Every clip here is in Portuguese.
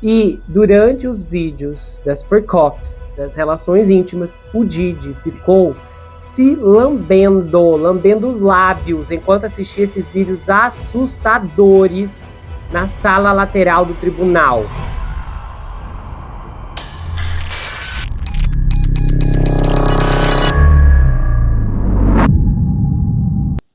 E durante os vídeos das freak-offs, das relações íntimas, o Didi ficou se lambendo os lábios enquanto assistia esses vídeos assustadores na sala lateral do tribunal.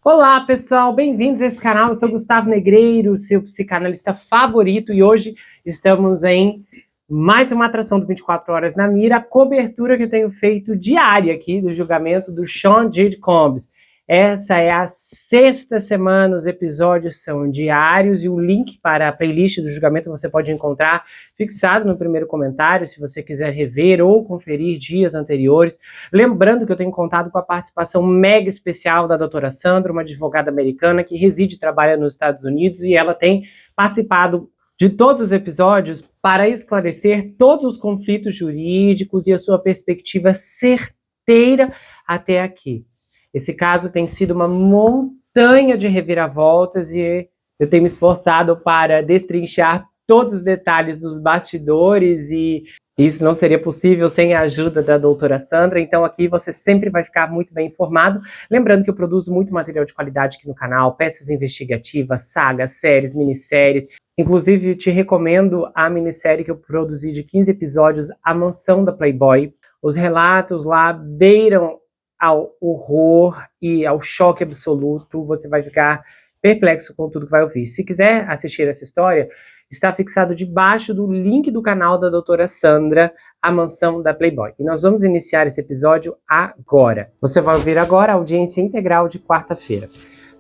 Olá pessoal, bem-vindos a esse canal. Eu sou Gustavo Negreiro, seu psicanalista favorito, e hoje estamos em mais uma atração do 24 Horas na Mira, a cobertura que eu tenho feito diária aqui do julgamento do Sean Diddy Combs. Essa é a 6ª semana, os episódios são diários e o link para a playlist do julgamento você pode encontrar fixado no primeiro comentário, se você quiser rever ou conferir dias anteriores. Lembrando que eu tenho contado com a participação mega especial da doutora Sandra, uma advogada americana que reside e trabalha nos Estados Unidos, e ela tem participado de todos os episódios para esclarecer todos os conflitos jurídicos e a sua perspectiva certeira até aqui. Esse caso tem sido uma montanha de reviravoltas e eu tenho me esforçado para destrinchar todos os detalhes dos bastidores, e isso não seria possível sem a ajuda da doutora Sandra. Então aqui você sempre vai ficar muito bem informado. Lembrando que eu produzo muito material de qualidade aqui no canal, peças investigativas, sagas, séries, minisséries. Inclusive te recomendo a minissérie que eu produzi de 15 episódios, A Mansão da Playboy. Os relatos lá beiram ao horror e ao choque absoluto. Você vai ficar perplexo com tudo que vai ouvir. Se quiser assistir essa história, está fixado debaixo do link do canal da doutora Sandra, A Mansão da Playboy. E nós vamos iniciar esse episódio agora. Você vai ouvir agora a audiência integral de quarta-feira.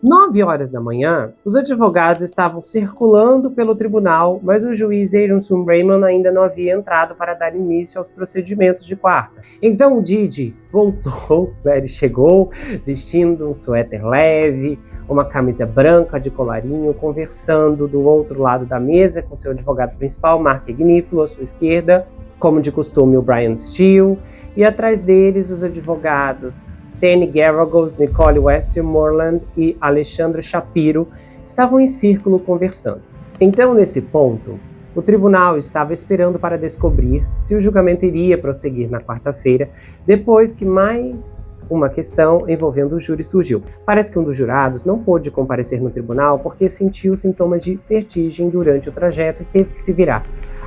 9 horas da manhã, os advogados estavam circulando pelo tribunal, mas o juiz Aaron Sumbrayman ainda não havia entrado para dar início aos procedimentos de quarta. Então o Didi voltou, ele chegou vestindo um suéter leve, uma camisa branca de colarinho, conversando do outro lado da mesa com seu advogado principal, Mark Agnifilo, à sua esquerda, como de costume o Brian Steele, e atrás deles os advogados Danny Garagos, Nicole Westmoreland e Alexandra Shapiro estavam em círculo conversando. Então, nesse ponto, o tribunal estava esperando para descobrir se o julgamento iria prosseguir na quarta-feira, depois que mais uma questão envolvendo o júri surgiu. Parece que um dos jurados não pôde comparecer no tribunal porque sentiu sintomas de vertigem durante o trajeto e teve que se virar.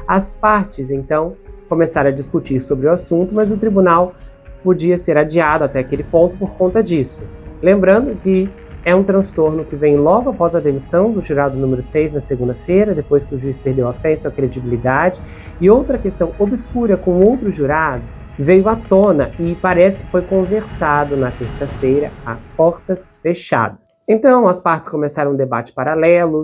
As partes, então, começaram a discutir sobre o assunto, mas o tribunal podia ser adiado até aquele ponto por conta disso. Lembrando que é um transtorno que vem logo após a demissão do jurado número 6 na segunda-feira, depois que o juiz perdeu a fé em sua credibilidade. E outra questão obscura com outro jurado veio à tona e parece que foi conversado na terça-feira a portas fechadas. Então as partes começaram um debate paralelo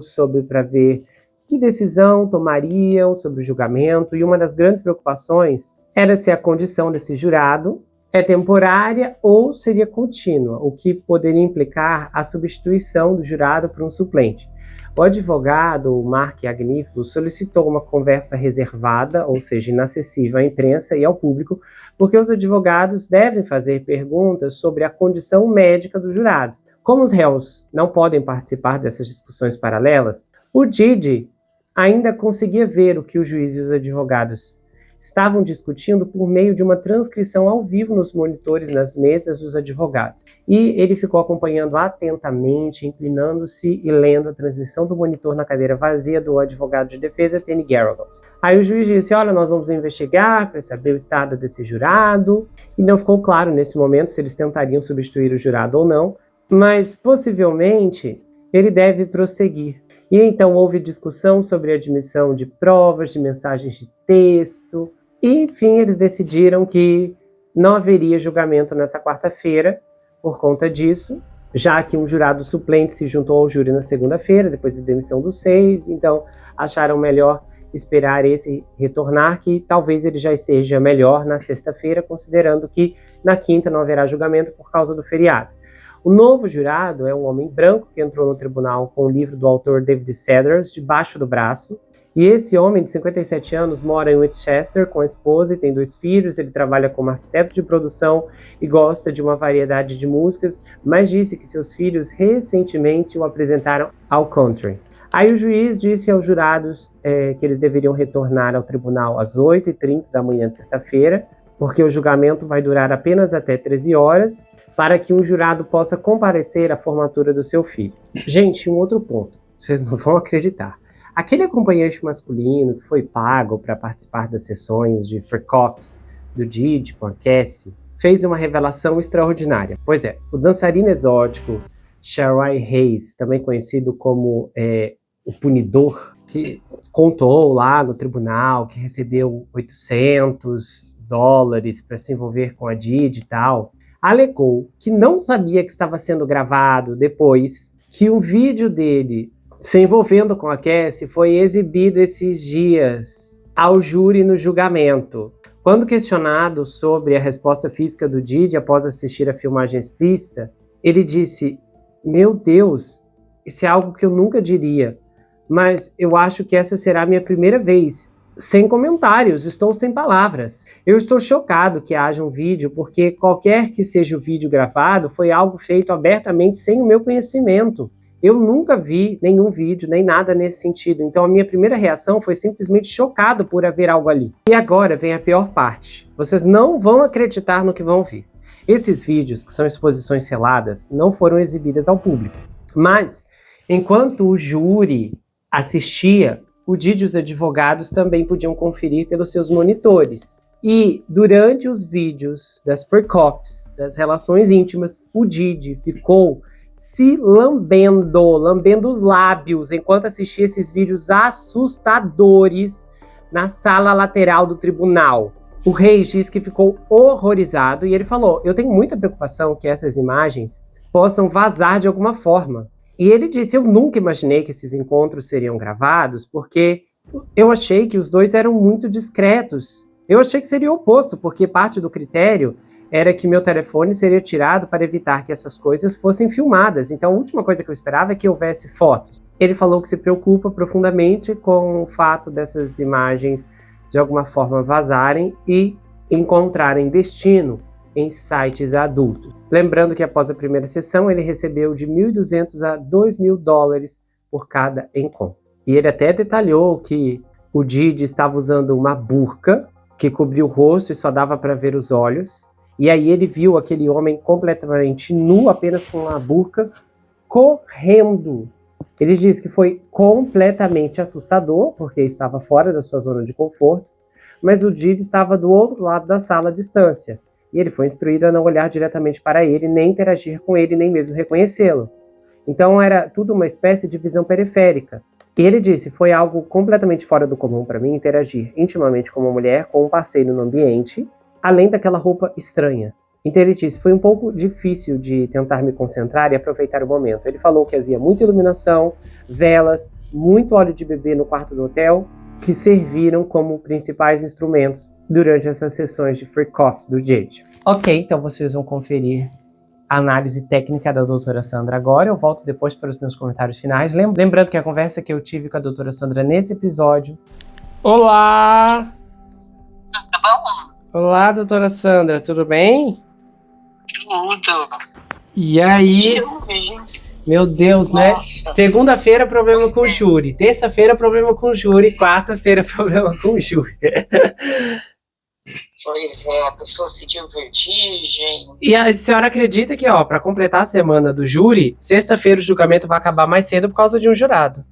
para ver que decisão tomariam sobre o julgamento, e uma das grandes preocupações era se a condição desse jurado é temporária ou seria contínua, o que poderia implicar a substituição do jurado por um suplente. O advogado Mark Agnifilo solicitou uma conversa reservada, ou seja, inacessível à imprensa e ao público, porque os advogados devem fazer perguntas sobre a condição médica do jurado. Como os réus não podem participar dessas discussões paralelas, o Didi ainda conseguia ver o que o juiz e os advogados estavam discutindo por meio de uma transcrição ao vivo nos monitores nas mesas dos advogados. E ele ficou acompanhando atentamente, inclinando-se e lendo a transmissão do monitor na cadeira vazia do advogado de defesa, Danny Garagos. Aí o juiz disse: olha, nós vamos investigar para saber o estado desse jurado. E não ficou claro nesse momento se eles tentariam substituir o jurado ou não, mas possivelmente ele deve prosseguir. E então houve discussão sobre a admissão de provas, de mensagens de texto, e enfim eles decidiram que não haveria julgamento nessa quarta-feira por conta disso, já que um jurado suplente se juntou ao júri na segunda-feira, depois da demissão dos 6, então acharam melhor esperar esse retornar, que talvez ele já esteja melhor na sexta-feira, considerando que na quinta não haverá julgamento por causa do feriado. O novo jurado é um homem branco que entrou no tribunal com o livro do autor David Sedaris debaixo do braço. E esse homem de 57 anos mora em Winchester com a esposa e tem 2 filhos. Ele trabalha como arquiteto de produção e gosta de uma variedade de músicas, mas disse que seus filhos recentemente o apresentaram ao country. Aí o juiz disse aos jurados que eles deveriam retornar ao tribunal às 8h30 da manhã de sexta-feira, porque o julgamento vai durar apenas até 13 horas, para que um jurado possa comparecer à formatura do seu filho. Gente, um outro ponto, vocês não vão acreditar. Aquele acompanhante masculino que foi pago para participar das sessões de freak-offs do Didi com a Cassie, fez uma revelação extraordinária. Pois é, o dançarino exótico Sharai Hayes, também conhecido como o punidor, que contou lá no tribunal que recebeu $800 para se envolver com a Didi e tal, alegou que não sabia que estava sendo gravado depois que um vídeo dele se envolvendo com a Cassie foi exibido esses dias ao júri no julgamento. Quando questionado sobre a resposta física do Didi após assistir a filmagem explícita, ele disse: "Meu Deus, isso é algo que eu nunca diria, mas eu acho que essa será a minha primeira vez. Sem comentários, estou sem palavras. Eu estou chocado que haja um vídeo, porque qualquer que seja o vídeo gravado foi algo feito abertamente sem o meu conhecimento. Eu nunca vi nenhum vídeo, nem nada nesse sentido. Então a minha primeira reação foi simplesmente chocado por haver algo ali." E agora vem a pior parte. Vocês não vão acreditar no que vão ver. Esses vídeos, que são exposições seladas, não foram exibidas ao público. Mas, enquanto o júri assistia, o Didi e os advogados também podiam conferir pelos seus monitores. E durante os vídeos das freak-offs, das relações íntimas, o Didi ficou se lambendo os lábios enquanto assistia esses vídeos assustadores na sala lateral do tribunal. O Reis diz que ficou horrorizado e ele falou: "Eu tenho muita preocupação que essas imagens possam vazar de alguma forma." E ele disse: "Eu nunca imaginei que esses encontros seriam gravados, porque eu achei que os dois eram muito discretos. Eu achei que seria o oposto, porque parte do critério era que meu telefone seria tirado para evitar que essas coisas fossem filmadas. Então a última coisa que eu esperava é que houvesse fotos." Ele falou que se preocupa profundamente com o fato dessas imagens de alguma forma vazarem e encontrarem destino em sites adultos. Lembrando que após a primeira sessão ele recebeu de $1.200 a $2.000 por cada encontro. E ele até detalhou que o Didi estava usando uma burca que cobria o rosto e só dava para ver os olhos. E aí ele viu aquele homem completamente nu, apenas com uma burca, correndo. Ele disse que foi completamente assustador, porque estava fora da sua zona de conforto, mas o Didi estava do outro lado da sala à distância, e ele foi instruído a não olhar diretamente para ele, nem interagir com ele, nem mesmo reconhecê-lo. Então era tudo uma espécie de visão periférica. E ele disse: "Foi algo completamente fora do comum para mim interagir intimamente com uma mulher, com um parceiro no ambiente, além daquela roupa estranha." Então ele disse: "Foi um pouco difícil de tentar me concentrar e aproveitar o momento." Ele falou que havia muita iluminação, velas, muito óleo de bebê no quarto do hotel, que serviram como principais instrumentos durante essas sessões de freak-offs do Didi. Ok, então vocês vão conferir a análise técnica da doutora Sandra agora. Eu volto depois para os meus comentários finais. Lembrando que a conversa que eu tive com a doutora Sandra nesse episódio... Olá! Tá bom? Olá, doutora Sandra, tudo bem? Tudo. E aí? Meu Deus, Nossa. Né? Segunda-feira, problema com o júri. Terça-feira, problema com o júri. Quarta-feira, problema com o júri. Pois é, a pessoa sentiu vertigem. E a senhora acredita que, para completar a semana do júri, sexta-feira o julgamento vai acabar mais cedo por causa de um jurado.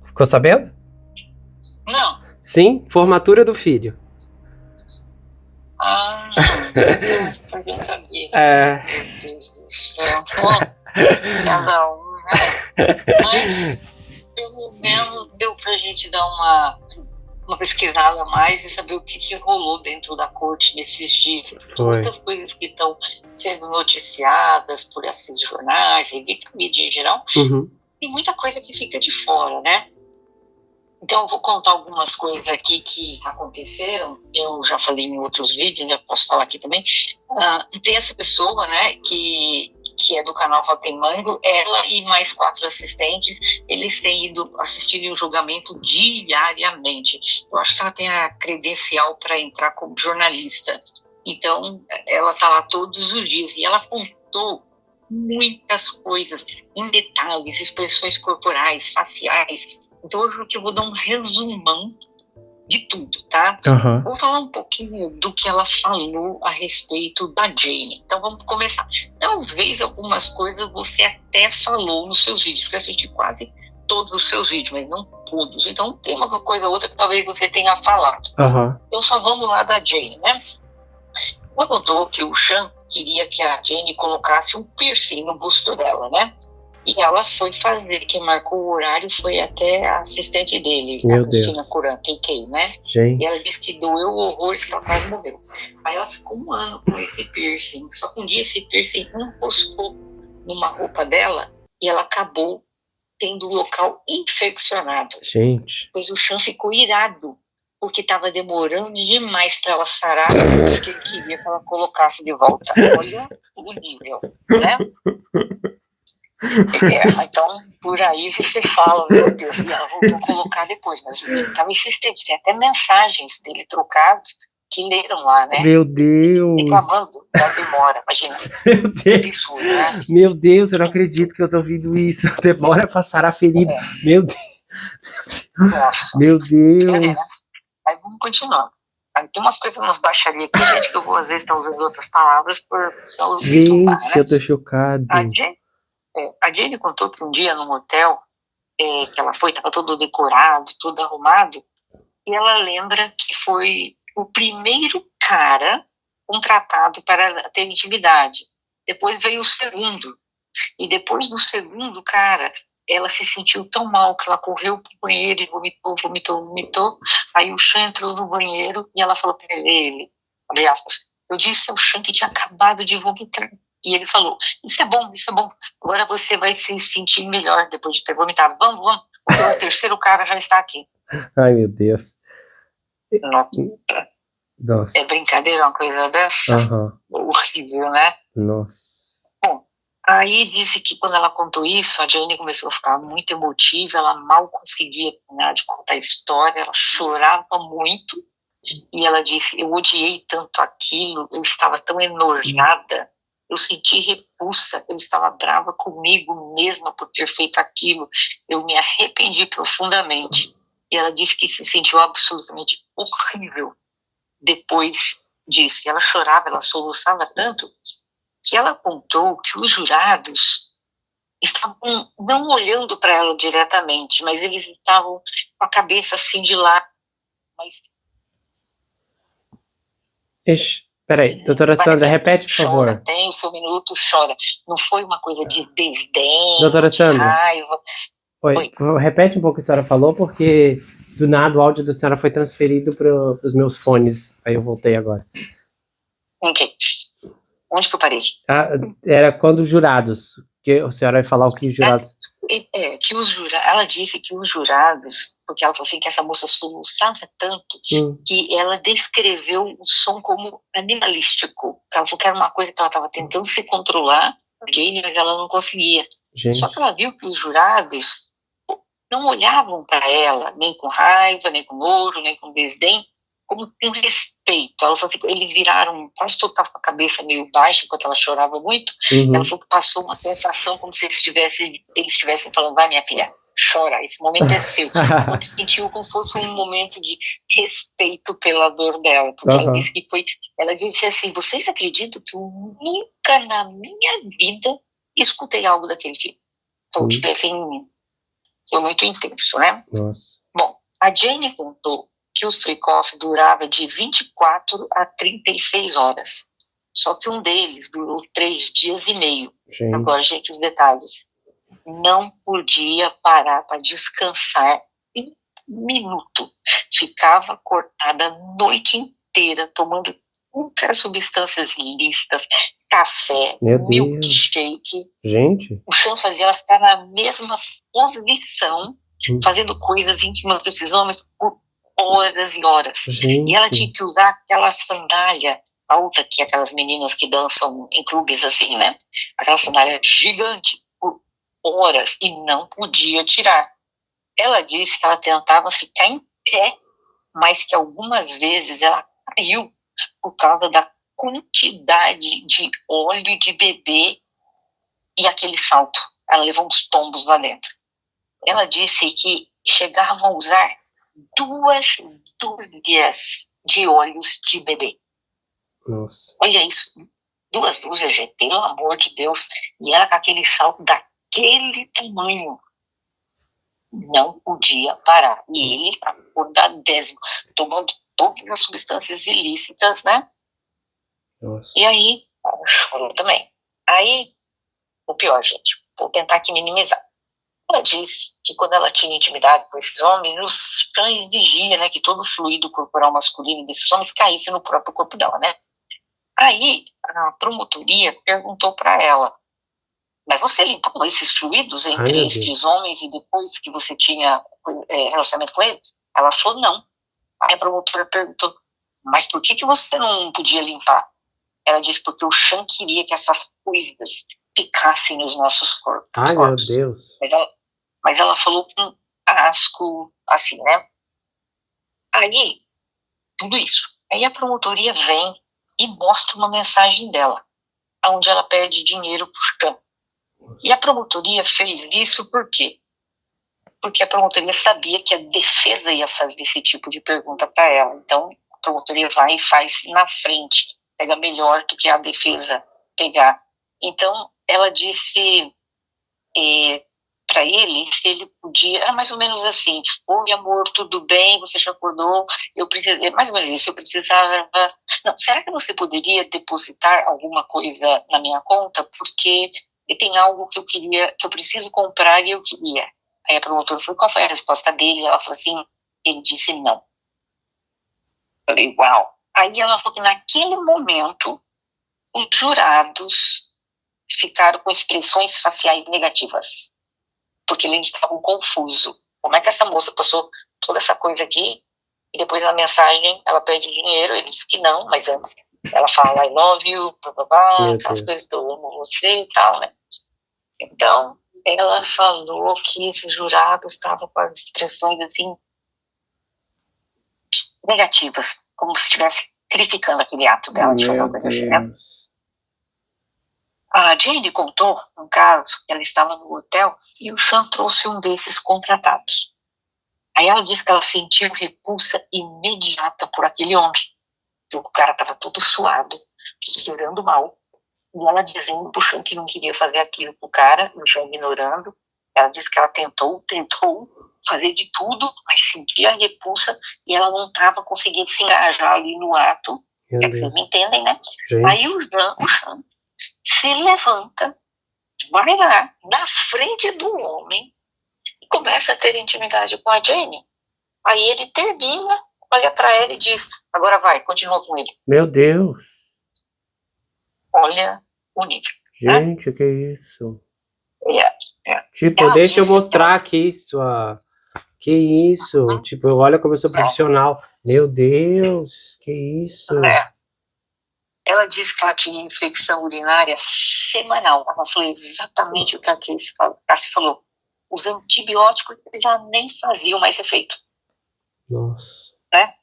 Ficou sabendo? Não. Sim, formatura do filho. Eu não sabia. Meu Deus do céu. Cada um, né? Mas, pelo menos, deu pra gente dar uma pesquisada a mais e saber o que rolou dentro da corte nesses dias. Foi. Muitas coisas que estão sendo noticiadas por esses jornais, revista, mídia em geral, tem muita coisa que fica de fora, né? Então eu vou contar algumas coisas aqui que aconteceram. Eu já falei em outros vídeos, já posso falar aqui também. Tem essa pessoa, né, que é do canal Rotem Mango, ela e mais 4 assistentes, eles têm ido assistir o julgamento diariamente. Eu acho que ela tem a credencial para entrar como jornalista. Então, ela está lá todos os dias. E ela contou muitas coisas, em detalhes, expressões corporais, faciais. Então hoje eu vou dar um resumão de tudo, tá? Vou falar um pouquinho do que ela falou a respeito da Jane. Então vamos começar. Talvez algumas coisas você até falou nos seus vídeos, porque eu assisti quase todos os seus vídeos, mas não todos. Então tem uma coisa ou outra que talvez você tenha falado. Então só vamos lá da Jane, né? Ela contou que o Sean queria que a Jane colocasse um piercing no busto dela, né? E ela foi fazer, quem marcou o horário foi até a assistente dele, a Cristina Curan, KK, né? Gente. E ela disse que doeu horrores, que ela quase morreu. Aí ela ficou um ano com esse piercing, só que um dia esse piercing encostou numa roupa dela e ela acabou tendo o local infeccionado. Gente. Pois o Sean ficou irado, porque estava demorando demais para ela sarar, porque ele queria que ela colocasse de volta. Olha o nível, né? Então, por aí você fala, meu Deus, e ela voltou a colocar depois, mas o menino estava insistente, tem até mensagens dele trocados que leram lá, né? Meu Deus! Reclamando da demora, imagina. Meu Deus! Absurdo, né? Meu Deus, eu não acredito que eu tô ouvindo isso. Demora pra sarar a ferida. Meu Deus! Nossa! Meu Deus! Aí vamos continuar. Aí tem umas coisas, umas baixarias aqui, gente, que eu vou às vezes estar usando outras palavras por só ouvir tumbar, né? Eu tô chocado. A Jane contou que um dia num hotel que ela foi, estava todo decorado, tudo arrumado, e ela lembra que foi o primeiro cara contratado para ter intimidade. Depois veio o segundo, e depois do segundo cara, ela se sentiu tão mal que ela correu pro banheiro e vomitou. Aí o Sean entrou no banheiro e ela falou para ele, abre aspas, eu disse ao Sean que tinha acabado de vomitar. E ele falou, isso é bom, agora você vai se sentir melhor depois de ter vomitado. Vamos, porque o terceiro cara já está aqui. Ai, meu Deus. Nossa. É brincadeira uma coisa dessa? Horrível, né? Nossa. Bom, aí disse que quando ela contou isso, a Jane começou a ficar muito emotiva, ela mal conseguia terminar de contar a história, ela chorava muito, e ela disse, eu odiei tanto aquilo, eu estava tão enojada, eu senti repulsa, eu estava brava comigo mesma por ter feito aquilo, eu me arrependi profundamente. E ela disse que se sentiu absolutamente horrível depois disso. E ela chorava, ela soluçava tanto, que ela contou que os jurados estavam não olhando para ela diretamente, mas eles estavam com a cabeça assim de lado. Peraí, doutora Sandra, repete, por favor. Tem o seu minuto, chora. Não foi uma coisa de desdém, doutora Sandra, de raiva. Oi, repete um pouco o que a senhora falou, porque do nada o áudio da senhora foi transferido para os meus fones. Aí eu voltei agora. Ok. Onde que eu parei? Era quando os jurados, que a senhora vai falar o que os jurados... que os jurados, ela disse que os jurados, porque ela falou assim que essa moça soluçava tanto, que ela descreveu o som como animalístico. Ela falou que era uma coisa que ela estava tentando se controlar, Jane, mas ela não conseguia. Gente. Só que ela viu que os jurados não olhavam para ela, nem com raiva, nem com nojo, nem com desdém, como com respeito. Ela falou que eles viraram, quase todo estava com a cabeça meio baixa, enquanto ela chorava muito. Ela falou que passou uma sensação como se eles estivessem falando, vai minha filha, chora, esse momento é seu. Porque sentiu como se fosse um momento de respeito pela dor dela. Porque ela disse assim, vocês acreditam que eu nunca na minha vida escutei algo daquele tipo? Então, foi muito intenso, né? Nossa. Bom, a Jane contou que os freak-off durava de 24 a 36 horas. Só que um deles durou 3 dias e meio. Gente. Agora, gente, os detalhes. Não podia parar para descansar um minuto. Ficava acordada a noite inteira, tomando muitas substâncias ilícitas, café, milkshake. Gente. O Sean fazia ela ficar na mesma posição, fazendo coisas íntimas desses homens por horas e horas. Gente. E ela tinha que usar aquela sandália alta que aquelas meninas que dançam em clubes assim, né? Aquela sandália gigante por horas e não podia tirar. Ela disse que ela tentava ficar em pé, mas que algumas vezes ela caiu por causa da quantidade de óleo de bebê e aquele salto. Ela levou uns tombos lá dentro. Ela disse que chegavam a usar 2 dúzias de olhos de bebê. Nossa. Olha isso. 2 dúzias, gente, pelo amor de Deus. E ela com aquele salto daquele tamanho. Não podia parar. E ele acordadésimo, tomando todas as substâncias ilícitas, né? Nossa. E aí, ela chorou também. Aí, o pior, gente, vou tentar aqui minimizar. Ela disse que quando ela tinha intimidade com esses homens, os cães exigiam, né, que todo o fluido corporal masculino desses homens caísse no próprio corpo dela, né? Aí, a promotoria perguntou para ela, mas você limpou esses fluidos entre esses homens e depois que você tinha relacionamento com ele? Ela falou, não. Aí a promotora perguntou, mas por que você não podia limpar? Ela disse, porque o Sean queria que essas coisas ficassem nos nossos corpos. Ai, meu Deus. Mas ela falou com asco, assim, né? Aí, tudo isso. Aí a promotoria vem e mostra uma mensagem dela, onde ela pede dinheiro pro Sean. E a promotoria fez isso por quê? Porque a promotoria sabia que a defesa ia fazer esse tipo de pergunta para ela. Então, a promotoria vai e faz na frente, pega melhor do que a defesa pegar. Então, ela disse para ele se ele podia, era mais ou menos assim, oi amor, tudo bem, você já acordou, eu precisava, mais ou menos isso, eu precisava, não, será que você poderia depositar alguma coisa na minha conta, porque tem algo que eu queria, que eu preciso comprar e eu queria. Aí a promotora falou, qual foi a resposta dele? Ela falou assim, ele disse não. Falei, uau. Aí ela falou que naquele momento os jurados ficaram com expressões faciais negativas, porque eles estavam confusos. Como é que essa moça passou toda essa coisa aqui e depois na mensagem ela pede dinheiro, ele diz que não, mas antes ela fala I love you, aquelas coisas que eu amo você e tal, né? Então, ela falou que esses jurados estavam com as expressões assim negativas, como se estivesse criticando aquele ato dela de fazer uma coisa assim, né? A Jane contou um caso que ela estava no hotel e o Sean trouxe um desses contratados. Aí ela disse que ela sentiu repulsa imediata por aquele homem. O cara estava todo suado, cheirando mal. E ela dizendo pro Sean que não queria fazer aquilo pro cara, o Sean ignorando. Ela disse que ela tentou fazer de tudo, mas sentia repulsa e ela não estava conseguindo se engajar ali no ato. É que vocês me entendem, né? Gente. Aí o Sean se levanta, vai lá na frente do homem e começa a ter intimidade com a Jane. Aí ele termina, olha para ela e diz, agora vai, continua com ele. Meu Deus. Olha o nível. Gente, né? Que isso? Tipo, ela deixa eu mostrar aqui sua... Que isso? Tipo, olha como eu sou profissional. Meu Deus, que isso? Ela disse que ela tinha infecção urinária semanal. Ela falou exatamente o que a Cassie falou. Os antibióticos já nem faziam mais efeito. Nossa. Né?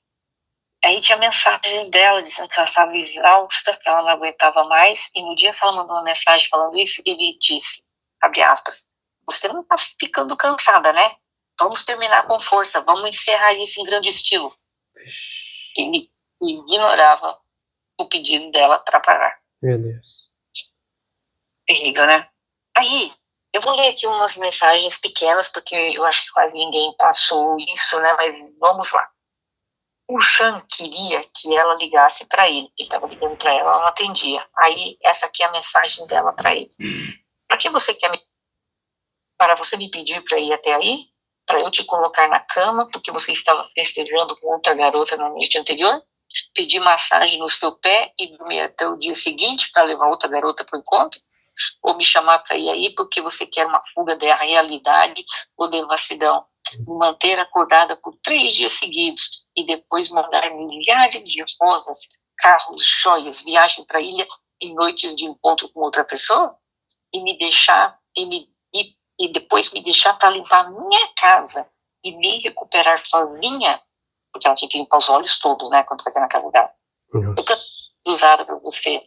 Aí tinha mensagem dela dizendo que ela estava exausta, que ela não aguentava mais. E no dia que ela mandou uma mensagem falando isso, ele disse, abre aspas, você não está ficando cansada, né? Vamos terminar com força, vamos encerrar isso em grande estilo. Ele ignorava o pedido dela para parar. Meu Deus. Terrível, né? Aí, eu vou ler aqui umas mensagens pequenas, porque eu acho que quase ninguém passou isso, né? Mas vamos lá. O Sean queria que ela ligasse para ele. Ele estava ligando para ela, ela não atendia. Aí, essa aqui é a mensagem dela para ele. Para que você quer me... Para você me pedir para ir até aí? Para eu te colocar na cama, porque você estava festejando com outra garota na noite anterior? Pedir massagem no seu pé e dormir até o dia seguinte para levar outra garota para o encontro? Ou me chamar para ir aí porque você quer uma fuga da realidade ou devassidão? Me manter acordada por 3 dias seguidos e depois mandar milhares de rosas, carros, joias, viagem para a ilha e noites de encontro com outra pessoa? E me deixar, e depois me deixar para limpar minha casa e me recuperar sozinha? Porque ela tinha que limpar os olhos todos, né, quando fazia na casa dela. Eu tô usada por você.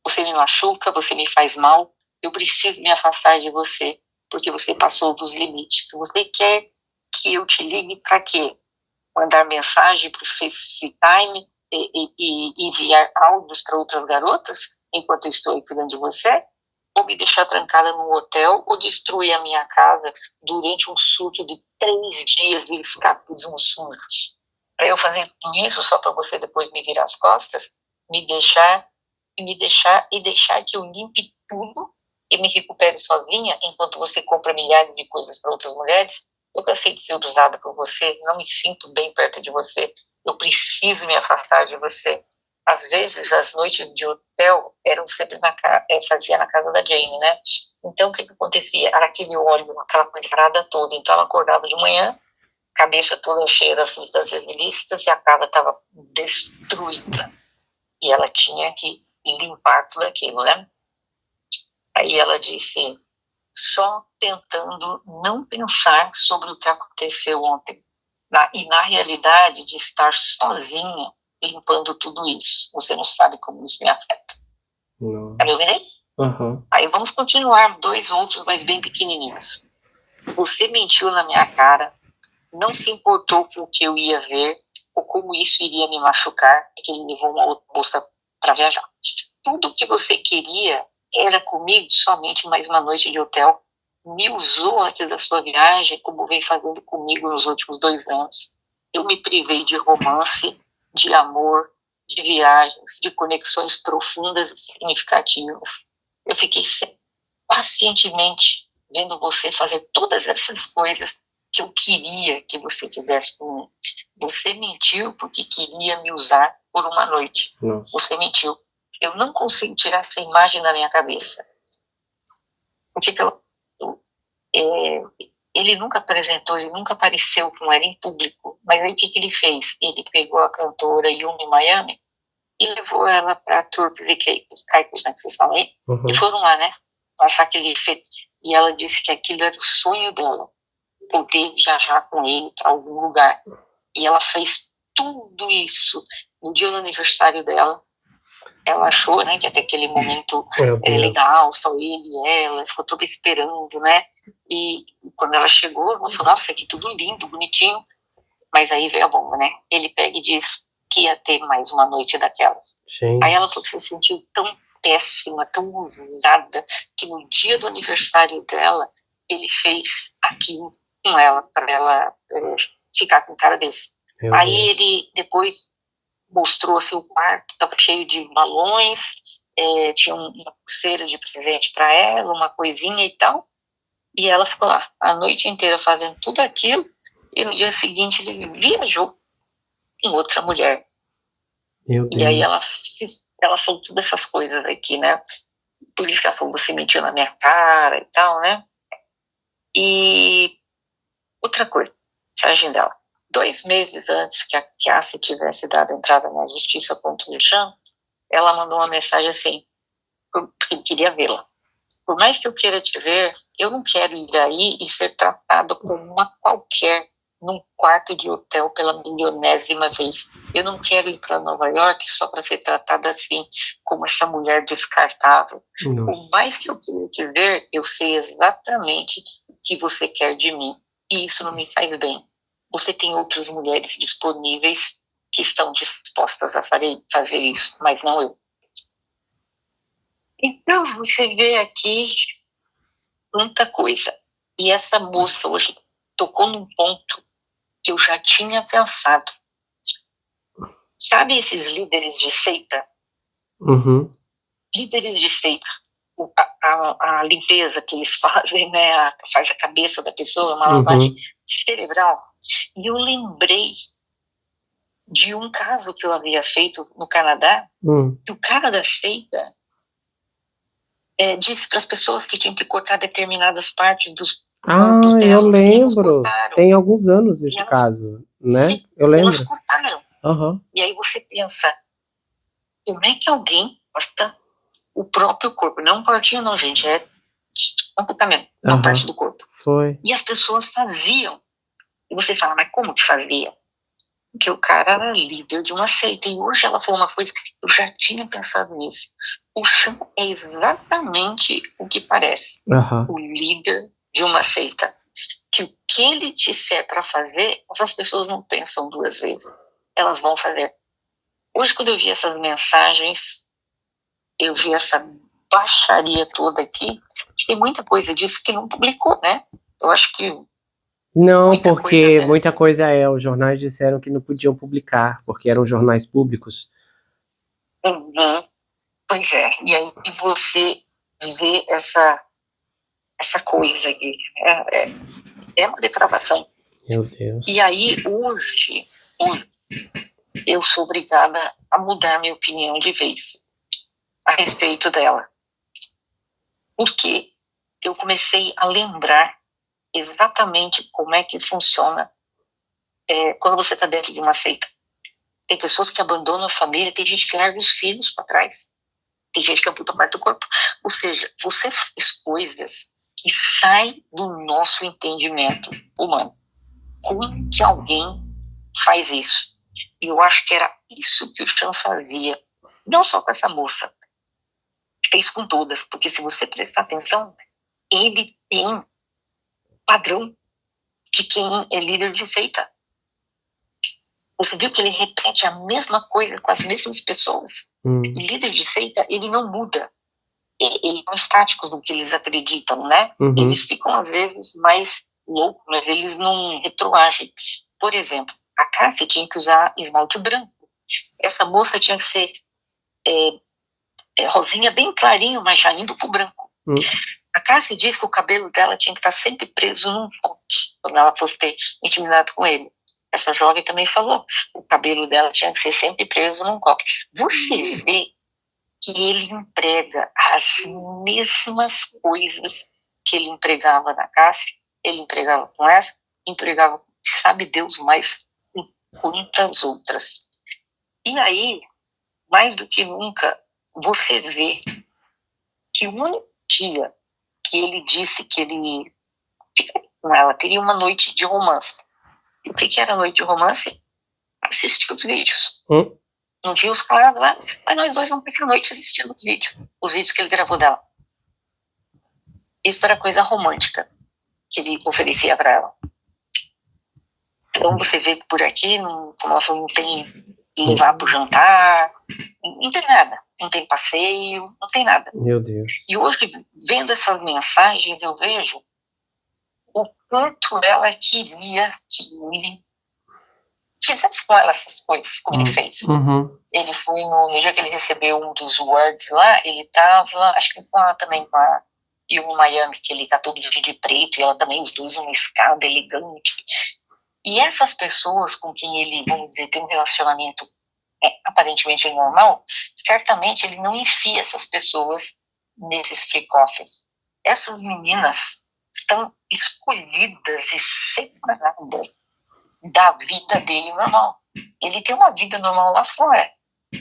Você me machuca, você me faz mal, eu preciso me afastar de você, porque você passou dos limites. Você quer que eu te ligue para quê? Mandar mensagem para o FaceTime e enviar áudios para outras garotas, enquanto eu estou aí cuidando de você? Ou me deixar trancada num hotel, ou destruir a minha casa durante um surto de 3 dias de escape dos monsuns? Para eu fazer tudo isso só para você depois me virar as costas, me deixar que eu limpe tudo e me recupere sozinha, enquanto você compra milhares de coisas para outras mulheres? Eu cansei de ser usada por você, não me sinto bem perto de você, eu preciso me afastar de você. Às vezes, as noites de hotel eram sempre fazia na casa da Jane, né? Então, o que acontecia? Era aquele óleo, aquela coisa parada toda. Então, ela acordava de manhã, cabeça toda cheia das substâncias ilícitas, e a casa estava destruída. E ela tinha que limpar tudo aquilo, né? Aí ela disse, só tentando não pensar sobre o que aconteceu ontem. E na realidade, de estar sozinha, limpando tudo isso. Você não sabe como isso me afeta. Não. Tá me ouvindo aí? Uhum. Aí vamos continuar, 2 outros, mas bem pequenininhos. Você mentiu na minha cara, não se importou com o que eu ia ver, ou como isso iria me machucar, porque ele levou uma outra moça para viajar. Tudo que você queria era comigo somente mais uma noite de hotel. Me usou antes da sua viagem, como vem fazendo comigo nos últimos 2 anos. Eu me privei de romance, de amor, de viagens, de conexões profundas e significativas. Eu fiquei pacientemente vendo você fazer todas essas coisas que eu queria que você fizesse por mim. Você mentiu porque queria me usar por uma noite. Nossa. Você mentiu. Eu não consigo tirar essa imagem da minha cabeça. Porque ele nunca apresentou, ele nunca apareceu com ela em público. Mas aí o que ele fez? Ele pegou a cantora Yumi Miami e levou ela para Turks e Caicos, né, que vocês falam aí. Uhum. E foram lá, né? Passar aquele feito. E ela disse que aquilo era o sonho dela, poder viajar com ele para algum lugar. E ela fez tudo isso no dia do aniversário dela. Ela achou, né, que até aquele momento legal, só ele e ela, ficou toda esperando, né? E quando ela chegou, ela falou, nossa, que tudo lindo, bonitinho. Mas aí veio a bomba, né? Ele pega e diz que ia ter mais uma noite daquelas. Gente. Aí ela se sentiu tão péssima, tão usada, que no dia do aniversário dela, ele fez aquilo com ela, para ela ficar com cara desse. Aí ele depois mostrou assim, o quarto, estava cheio de balões, tinha uma pulseira de presente para ela, uma coisinha e tal, e ela ficou lá a noite inteira fazendo tudo aquilo, e no dia seguinte ele viajou com outra mulher. Meu Deus. E aí ela falou todas essas coisas aqui, né? Por isso que ela falou, você mentiu na minha cara e tal, né? E outra coisa, mensagem dela. 2 meses antes que a Cassie tivesse dado entrada na justiça contra o Jean, ela mandou uma mensagem assim, porque queria vê-la. Por mais que eu queira te ver, eu não quero ir aí e ser tratada como uma qualquer num quarto de hotel pela milionésima vez. Eu não quero ir para Nova York só para ser tratada assim, como essa mulher descartável. Nossa. Por mais que eu queira te ver, eu sei exatamente o que você quer de mim. E isso não me faz bem. Você tem outras mulheres disponíveis que estão dispostas a fazer isso, mas não eu. Então, você vê aqui tanta coisa. E essa moça hoje tocou num ponto que eu já tinha pensado. Sabe esses líderes de seita? Uhum. Líderes de seita. A limpeza que eles fazem, né? Faz a cabeça da pessoa, uma lavagem cerebral. E eu lembrei de um caso que eu havia feito no Canadá, que o cara da seita disse para as pessoas que tinham que cortar determinadas partes dos corpos delas. Eu lembro. Tem alguns anos esse caso, né? Sim, eu lembro. Elas cortaram. E aí você pensa, como é que alguém corta o próprio corpo? Não um partinho não, gente, é amputamento, uma parte do corpo. Foi. E as pessoas faziam. E você fala, mas como que fazia? que o cara era líder de uma seita. E hoje ela falou uma coisa que eu já tinha pensado nisso. O Sean é exatamente o que parece. O líder de uma seita. Que o que ele disser para fazer, essas pessoas não pensam duas vezes. Elas vão fazer. Hoje, quando eu vi essas mensagens, eu vi essa baixaria toda aqui, que tem muita coisa disso que não publicou, né? Eu acho que... Não, porque muita coisa os jornais disseram que não podiam publicar, porque eram jornais públicos. Pois é, e aí você vê essa coisa aqui, é uma depravação. Meu Deus. E aí, hoje, eu sou obrigada a mudar minha opinião de vez a respeito dela. Porque eu comecei a lembrar exatamente como é que funciona quando você está dentro de uma seita. Tem pessoas que abandonam a família, tem gente que larga os filhos para trás, tem gente que amputa parte do corpo. Ou seja, você faz coisas que saem do nosso entendimento humano. Como que alguém faz isso? E eu acho que era isso que o Sean fazia, não só com essa moça, fez com todas, porque se você prestar atenção, ele tem padrão de quem é líder de seita. Você viu que ele repete a mesma coisa com as mesmas pessoas? O líder de seita, ele não muda. Eles são estáticos no que eles acreditam, né? Eles ficam, às vezes, mais loucos, mas eles não retroagem. Por exemplo, a Cassie tinha que usar esmalte branco. Essa moça tinha que ser rosinha bem clarinho, mas já indo pro branco. A Cassie diz que o cabelo dela tinha que estar sempre preso num coque, quando ela fosse ter intimidade com ele. Essa jovem também falou, o cabelo dela tinha que ser sempre preso num coque. Você vê que ele emprega as mesmas coisas que ele empregava na Cassie, ele empregava com essa, empregava, sabe Deus, mais com quantas outras. E aí, mais do que nunca, você vê que o único dia que ele disse que ele ficaria com ela, teria uma noite de romance. E o que era a noite de romance? Assistir os vídeos. Não tinha os caras lá, mas nós dois vamos passar a noite assistindo os vídeos que ele gravou dela. Isso era coisa romântica que ele oferecia para ela. Então você vê que por aqui, como ela falou, não tem levar pro jantar, não tem nada, não tem passeio, não tem nada. Meu Deus. E hoje, vendo essas mensagens, eu vejo o quanto ela queria que ele fizesse com ela essas coisas, como ele fez. Ele foi no dia que ele recebeu um dos awards lá, ele tava, acho que também com a Yuma Miami, que ele tá todo vestido de preto, e ela também, os dois numa escada elegante. E essas pessoas com quem ele, vamos dizer, tem um relacionamento aparentemente normal, certamente ele não enfia essas pessoas nesses freak-offs. Essas meninas estão escolhidas e separadas da vida dele normal. Ele tem uma vida normal lá fora,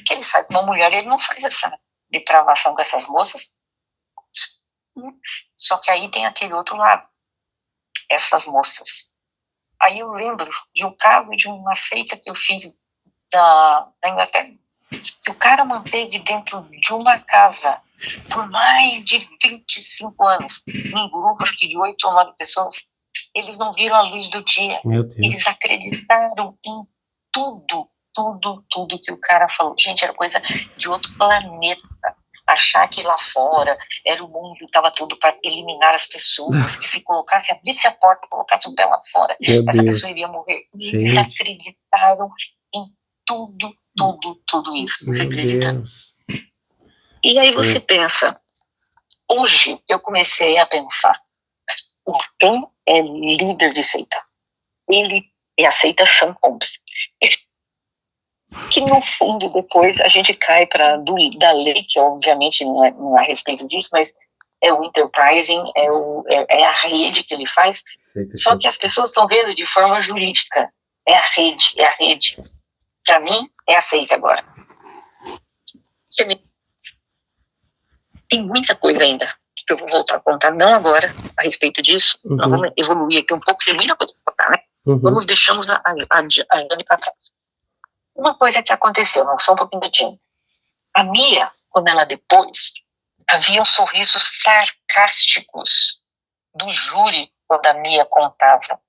que ele sai com uma mulher, ele não faz essa depravação com essas moças. Só que aí tem aquele outro lado, essas moças. Aí eu lembro de um caso de uma seita que eu fiz da Inglaterra, que o cara manteve dentro de uma casa por mais de 25 anos, num grupo acho que de 8 ou 9 pessoas. Eles não viram a luz do dia. Meu Deus. Eles acreditaram em tudo que o cara falou. Gente, era coisa de outro planeta. Achar que lá fora era o mundo que estava tudo para eliminar as pessoas, que se colocasse, abrisse a porta, colocasse o pé lá fora, essa pessoa iria morrer. Eles acreditaram em tudo isso. Você acredita? Deus. E aí você pensa, hoje eu comecei a pensar, o Tom é líder de seita. Ele é a seita Sean Combs. Que no fundo depois a gente cai para da lei, que obviamente não é a respeito disso, mas é o enterprising, é a rede que ele faz. Só que as pessoas estão vendo de forma jurídica. É a rede. Para mim, é a seita agora. Tem muita coisa ainda que eu vou voltar a contar, não agora, a respeito disso. Nós vamos evoluir aqui um pouco, tem muita coisa para contar, né? Vamos deixamos a Dani para trás. Uma coisa que aconteceu, não, só um pouquinho da Jane. A Mia, quando ela depois, havia sorrisos sarcásticos do júri quando a Mia contava.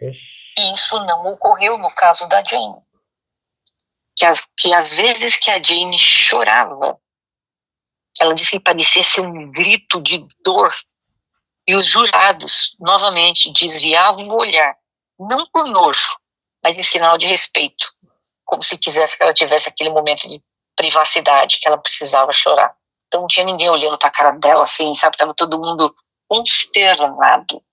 E isso não ocorreu no caso da Jane. Que às vezes que a Jane chorava, ela disse que parecia ser um grito de dor. E os jurados, novamente, desviavam o olhar, não por nojo, mas em sinal de respeito, como se quisesse que ela tivesse aquele momento de privacidade, que ela precisava chorar. Então não tinha ninguém olhando para a cara dela assim, sabe? Estava todo mundo consternado.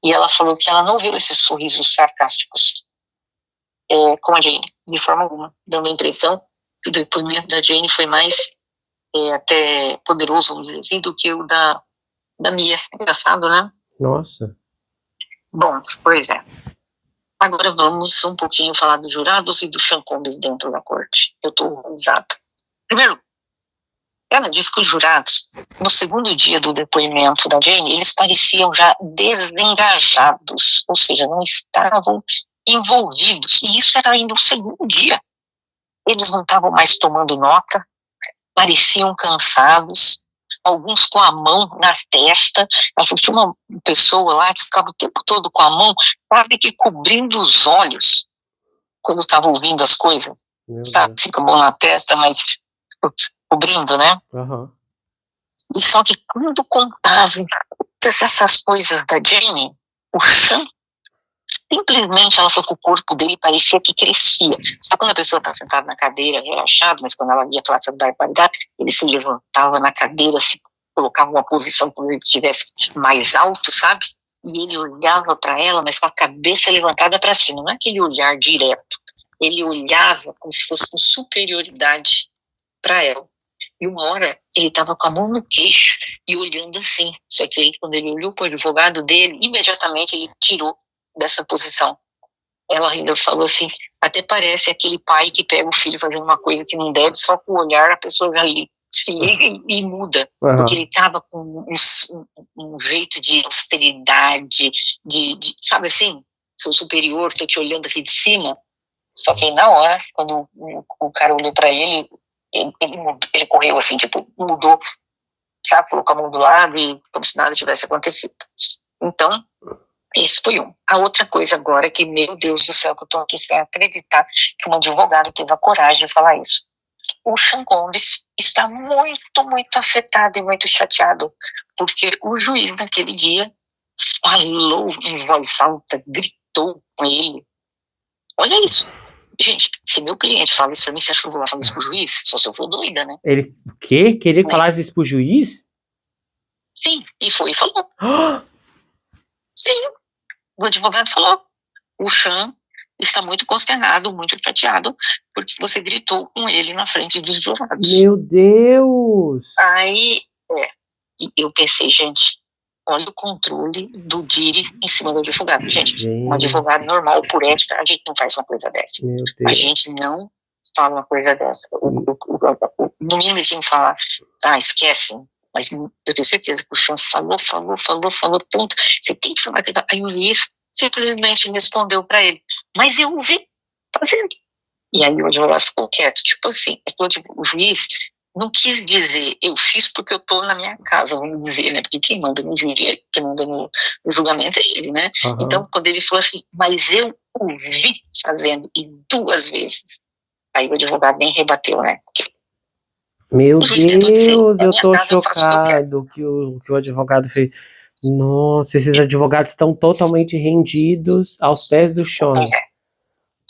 E ela falou que ela não viu esses sorrisos sarcásticos com a Jane, de forma alguma, dando a impressão que o depoimento da Jane foi mais até poderoso, vamos dizer assim, do que o da Mia. Engraçado, né? Nossa. Bom, pois é. Agora vamos um pouquinho falar dos jurados e dos Sean Combs dentro da corte. Eu estou horrorizada. Primeiro, ela disse que os jurados, no segundo dia do depoimento da Jane, eles pareciam já desengajados, ou seja, não estavam envolvidos. E isso era ainda o segundo dia. Eles não estavam mais tomando nota, pareciam cansados, alguns com a mão na testa. Tinha uma pessoa lá que ficava o tempo todo com a mão quase que cobrindo os olhos quando estava ouvindo as coisas. Sabe? Fica a mão na testa, mas cobrindo, né? Uhum. E só que quando contavam todas essas coisas da Jane, o Sean, simplesmente ela falou que o corpo dele parecia que crescia. Sabe quando a pessoa está sentada na cadeira, relaxado, mas quando ela ia falar sobre barbaridade, ele se levantava na cadeira, se colocava uma posição como se ele estivesse mais alto, sabe? E ele olhava para ela, mas com a cabeça levantada para cima, não é aquele olhar direto. Ele olhava como se fosse com superioridade para ela. E uma hora ele estava com a mão no queixo e olhando assim. Só que quando ele olhou para o advogado dele, imediatamente ele tirou dessa posição. Ela ainda falou assim, até parece aquele pai que pega o filho fazendo uma coisa que não deve, só com o olhar a pessoa já se liga e muda. Uhum. Porque ele estava com um jeito de austeridade, de sabe assim, sou superior, estou te olhando aqui de cima. Só que aí na hora, quando o cara olhou para ele correu assim, tipo, mudou, sabe, colocou a mão do lado e como se nada tivesse acontecido. Então, esse foi um. A outra coisa agora que, meu Deus do céu, que eu tô aqui sem acreditar que um advogado teve a coragem de falar isso. O Sean Combs está muito, muito afetado e muito chateado, porque o juiz naquele dia falou em voz alta, gritou com ele. Olha isso. Gente, se meu cliente fala isso pra mim, você acha que eu vou falar isso pro juiz? Só se eu for doida, né? Ele, o quê? Queria que falasse isso pro juiz? Sim, e foi e falou. Sim, o advogado falou. O Sean está muito consternado, muito chateado, porque você gritou com ele na frente dos jurados. Meu Deus! Aí, eu pensei, gente, olha o controle do Diri em cima do advogado. Gente, um advogado normal, por ética, a gente não faz uma coisa dessa. Meu Deus. A gente não fala uma coisa dessa. No mínimo eles tinham que falar, esquece. Mas eu tenho certeza que o Sean falou tanto. Você tem que falar. Aí o juiz simplesmente respondeu para ele, mas eu ouvi fazendo. E aí o advogado ficou quieto. Tipo assim, o juiz não quis dizer, eu fiz porque eu tô na minha casa, vamos dizer, né? Porque quem manda no júri, quem manda no julgamento é ele, né? Uhum. Então, quando ele falou assim, mas eu ouvi fazendo, e 2 vezes, aí o advogado nem rebateu, né? Meu Deus, eu tô chocado que o advogado fez. Nossa, esses advogados estão totalmente rendidos aos pés do Sean.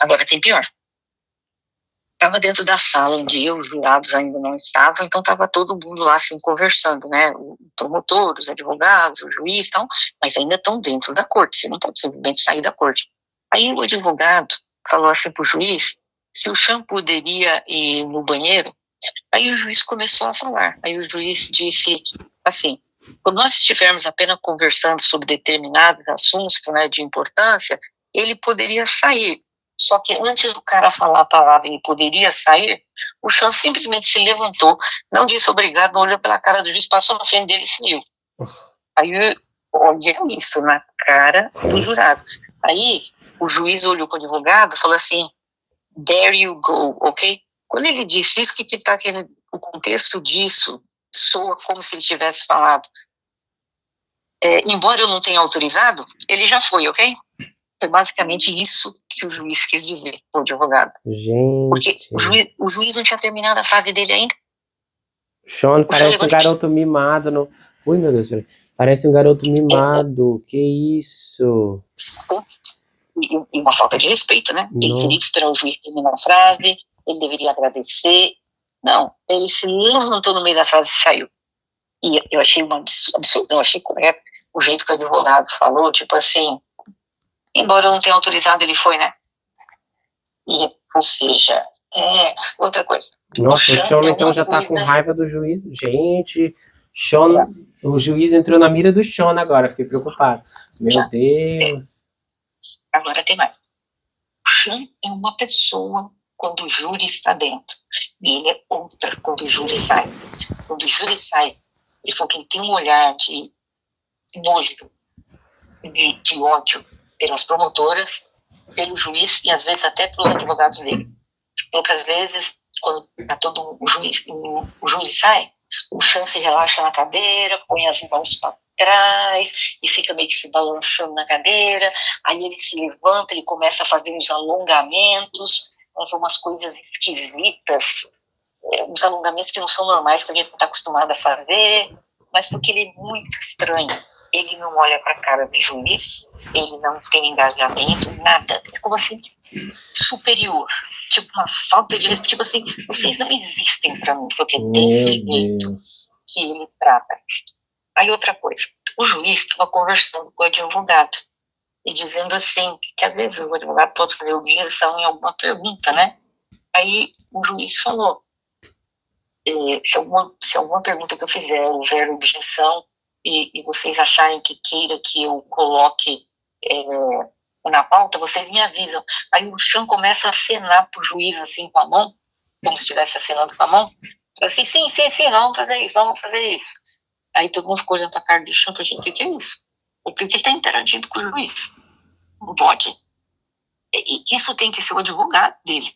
Agora tem pior. Estava dentro da sala um dia, os jurados ainda não estavam, então estava todo mundo lá assim conversando, né? O promotor, os advogados, o juiz, então, mas ainda estão dentro da corte, você não pode simplesmente sair da corte. Aí o advogado falou assim pro juiz se o Sean poderia ir no banheiro. Aí o juiz começou a falar. Aí o juiz disse assim, quando nós estivermos apenas conversando sobre determinados assuntos, né, de importância, ele poderia sair. Só que antes do cara falar a palavra ele poderia sair, o Sean simplesmente se levantou, não disse obrigado, não olhou pela cara do juiz, passou na frente dele e saiu. Aí, olha isso, na cara do jurado. Aí, o juiz olhou para o advogado e falou assim, there you go, ok? Quando ele disse isso, que está tendo o contexto disso, soa como se ele tivesse falado, embora eu não tenha autorizado, ele já foi, ok? Foi basicamente isso que o juiz quis dizer, o advogado. Gente. Porque o juiz não tinha terminado a frase dele ainda. Sean parece um garoto mimado. No... Ui, meu Deus, peraí. Parece um garoto mimado. Que isso? E uma falta de respeito, né? Nossa. Ele teria que esperar o juiz terminar a frase, ele deveria agradecer. Não, ele se levantou no meio da frase e saiu. E eu achei um absurdo, eu achei correto o jeito que o advogado falou, tipo assim, embora eu não tenha autorizado, ele foi, né? E, ou seja, outra coisa. Nossa, o Sean então já tá com raiva do juiz. Gente, Sean, o juiz entrou na mira do Sean agora, fiquei preocupado. Meu Deus. Agora tem mais. O Sean é uma pessoa quando o júri está dentro. E ele é outra quando o júri sai. Quando o júri sai, ele falou que ele tem um olhar de nojo, de ódio pelas promotoras, pelo juiz e às vezes até pelos advogados dele. Poucas vezes, quando tá todo o júri sai, o Sean se relaxa na cadeira, põe as mãos para trás e fica meio que se balançando na cadeira. Aí ele se levanta, ele começa a fazer uns alongamentos, umas coisas esquisitas, uns alongamentos que não são normais, que a gente não está acostumado a fazer, mas porque ele é muito estranho. Ele não olha para a cara do juiz, ele não tem engajamento, nada. É como assim, superior. Tipo, uma falta de respeito. Tipo assim, vocês não existem para mim, porque desse jeito que ele trata. Aí outra coisa, o juiz estava conversando com o advogado e dizendo assim, que às vezes o advogado pode fazer objeção em alguma pergunta, né? Aí o juiz falou, se alguma pergunta que eu fizer houver objeção e vocês acharem que queira que eu coloque na pauta, vocês me avisam. Aí o Sean começa a acenar pro juiz assim com a mão, como se estivesse acenando com a mão. Assim, sim, vamos fazer isso. Aí todo mundo ficou olhando pra cara do Sean e falou, o que é isso? Por que ele está interagindo com o juiz? Não pode. E isso tem que ser o advogado dele.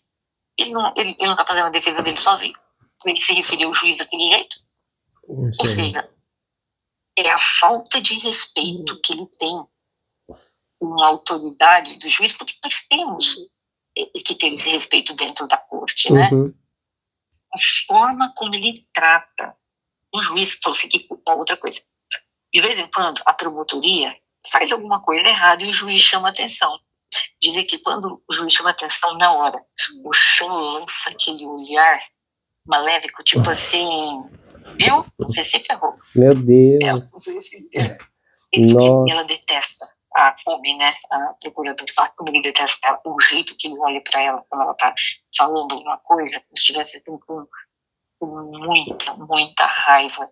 Ele não está fazendo a defesa dele sozinho. Ele se referiu ao juiz daquele jeito. Ou seja, é a falta de respeito que ele tem com a autoridade do juiz, porque nós temos que ter esse respeito dentro da corte, né? A forma como ele trata o juiz, falou assim, que outra coisa. De vez em quando, a promotoria faz alguma coisa errada e o juiz chama atenção. Dizer que quando o juiz chama atenção na hora, o Sean lança aquele olhar maléfico, tipo assim, viu? Você se ferrou. Meu Deus. Ela detesta a Kobe, né? A procuradora fala como ele detesta o jeito que ele olha para ela quando ela tá falando alguma coisa, como se estivesse com muita raiva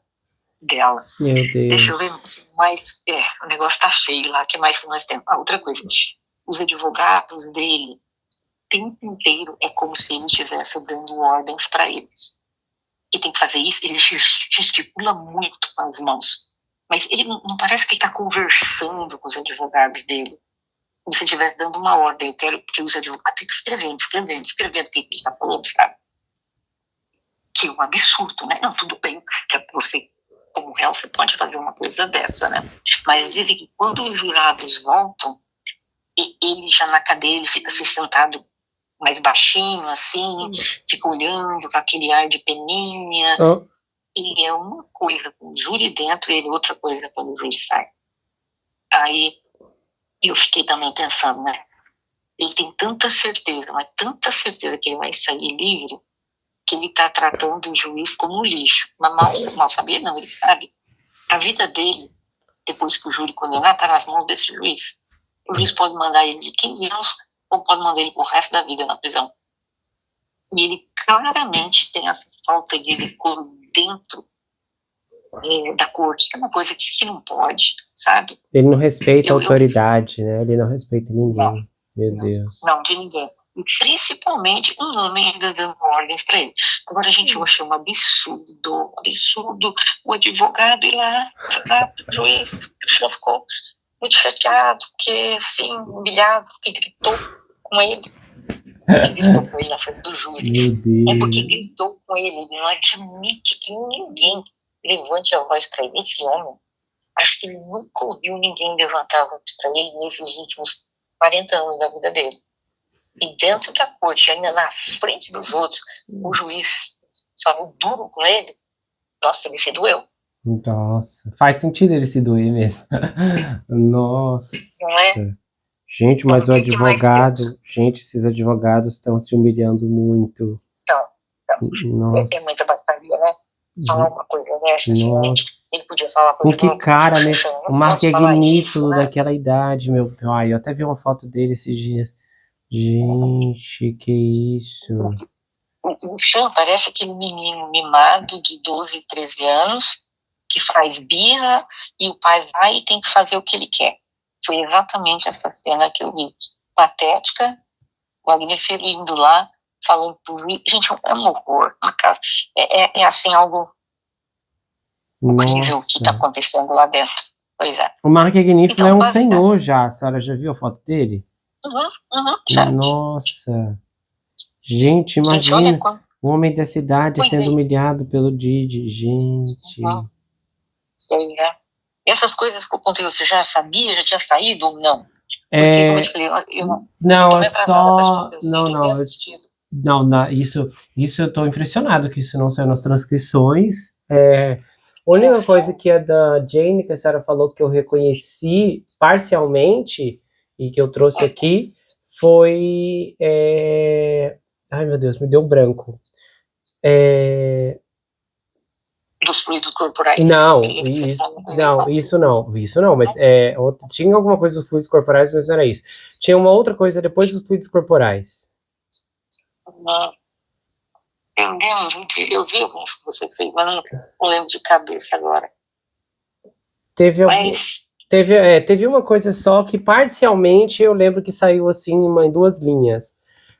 dela. Meu Deus. Deixa eu ver mais. O negócio tá feio lá. O que mais que nós temos? Outra coisa. Os advogados dele, o tempo inteiro, é como se ele estivesse dando ordens para eles. E tem que fazer isso, ele gesticula muito com as mãos. Mas ele não parece que ele está conversando com os advogados dele. Como se ele estivesse dando uma ordem. Eu quero que os advogados fiquem escrevendo o que ele está falando, sabe? Que é um absurdo, né? Não, tudo bem, que você, como réu, você pode fazer uma coisa dessa, né? Mas dizem que quando os jurados voltam, ele já na cadeira, ele fica assim sentado mais baixinho, assim, fica olhando com aquele ar de peninha. Ele é uma coisa com o júri dentro e ele é outra coisa quando o júri sai. Aí eu fiquei também pensando, né? Ele tem tanta certeza, mas tanta certeza que ele vai sair livre, que ele está tratando o juiz como um lixo. Mas mal sabia, não, ele sabe. A vida dele, depois que o júri condenar, está nas mãos desse juiz. O juiz pode mandar ele de 15 anos ou pode mandar ele pro resto da vida na prisão. E ele claramente tem essa falta de decoro dentro da corte, que é uma coisa que não pode, sabe? Ele não respeita a autoridade, né? Ele não respeita ninguém. Meu Deus. Não, de ninguém. E principalmente um homem ainda dando ordens para ele. Agora, gente, eu achei um absurdo. O advogado ir lá, o juiz, o senhor ficou muito chateado, porque, assim, humilhado, porque gritou com ele. gritou com ele na frente do júri. Meu Deus. Porque gritou com ele. Ele não admite que ninguém levante a voz para ele. Esse homem, acho que ele nunca ouviu ninguém levantar a voz para ele nesses últimos 40 anos da vida dele. E dentro da corte, ainda na frente dos outros, o juiz falou duro com ele. Nossa, ele se doeu. Nossa, faz sentido ele se doer mesmo. Nossa. Não é? Gente, mas o advogado... Gente, esses advogados estão se humilhando muito. Então nossa. É muita batalha, né? Falar uma coisa dessa, nossa. Ele podia falar com que cara, né? O Mark é Ignífulo daquela idade, meu pai. Eu até vi uma foto dele esses dias. Gente, que isso? O Sean parece aquele menino mimado de 12, 13 anos que faz birra e o pai vai e tem que fazer o que ele quer. Foi exatamente essa cena que eu vi. Patética, o Agnieszka indo lá, falando pro juiz. Gente, é um horror. Uma casa. É assim, algo horrível que tá acontecendo lá dentro. Pois é. O Mark Ignífulo é um senhor já. A senhora já viu a foto dele? Já. Nossa. Gente, imagina um homem dessa idade sendo humilhado pelo Didi. Gente. Pois é. Essas coisas que eu contei, você já sabia? Já tinha saído ou não? Porque, como eu te falei, não, é só... Não, isso eu tô impressionado que isso não saiu nas transcrições. A única coisa que é da Jane, que a senhora falou que eu reconheci parcialmente e que eu trouxe aqui, foi... Ai, meu Deus, me deu um branco. Dos fluidos corporais. Não, isso não, mas tinha alguma coisa dos fluidos corporais, mas não era isso. Tinha uma outra coisa depois dos fluidos corporais. Meu Deus, eu vi alguns que você fez, mas não lembro de cabeça agora. Teve uma coisa só que parcialmente eu lembro que saiu assim em 2 linhas.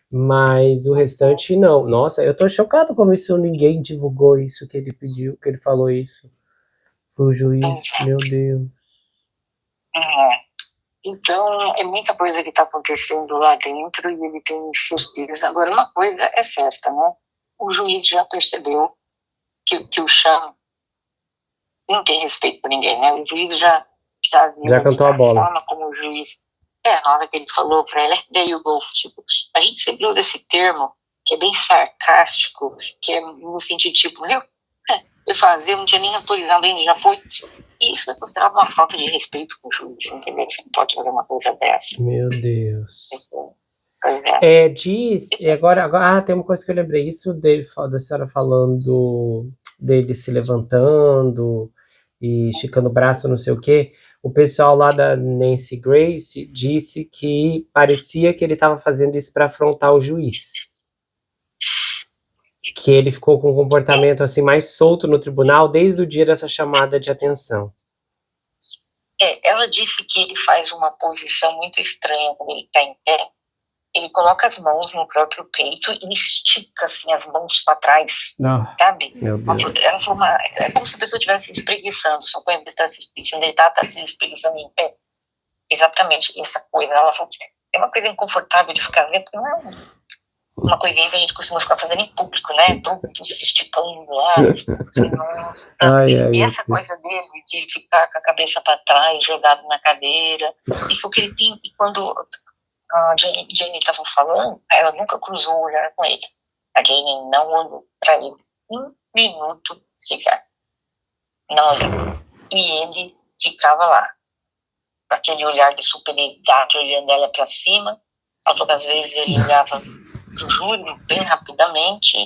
Mas o restante não. Nossa, eu tô chocado como isso ninguém divulgou isso que ele pediu, que ele falou isso pro juiz, meu Deus. Então, é muita coisa que tá acontecendo lá dentro e ele tem certeza. Agora, uma coisa é certa, né? O juiz já percebeu que o Sean não tem respeito por ninguém, né? O juiz já viu cantou a bola. A forma como o juiz... na hora que ele falou pra ela, there you go, tipo, a gente sempre usa esse termo, que é bem sarcástico, que é no sentido, tipo, eu fazer, eu não tinha nem autorizado ainda, já foi. Isso é considerado uma falta de respeito com o juiz, entendeu? Você não pode fazer uma coisa dessa. Meu Deus. Pois é. Agora tem uma coisa que eu lembrei, isso dele, da senhora falando dele se levantando e esticando o braço, não sei o quê. O pessoal lá da Nancy Grace disse que parecia que ele estava fazendo isso para afrontar o juiz. Que ele ficou com um comportamento assim mais solto no tribunal desde o dia dessa chamada de atenção. Ela disse que ele faz uma posição muito estranha quando ele está em pé. Ele coloca as mãos no próprio peito e estica assim as mãos para trás, sabe? Meu Deus. Ela falou, é como se a pessoa estivesse se espreguiçando, só que ele está se espreguiçando em pé. Exatamente essa coisa. Ela falou, é uma coisa inconfortável de ficar vendo, porque não é uma coisinha que a gente costuma ficar fazendo em público, né? Todo se esticando lá. Nossa. E essa coisa dele de ficar com a cabeça para trás, jogado na cadeira, isso que ele tem, e quando a Jane estava falando, ela nunca cruzou o olhar com ele. A Jane não olhou para ele 1 minuto sequer. Não olhou. E ele ficava lá, com aquele olhar de superioridade, olhando ela para cima. Ela falou que às vezes ele olhava pro Júlio bem rapidamente,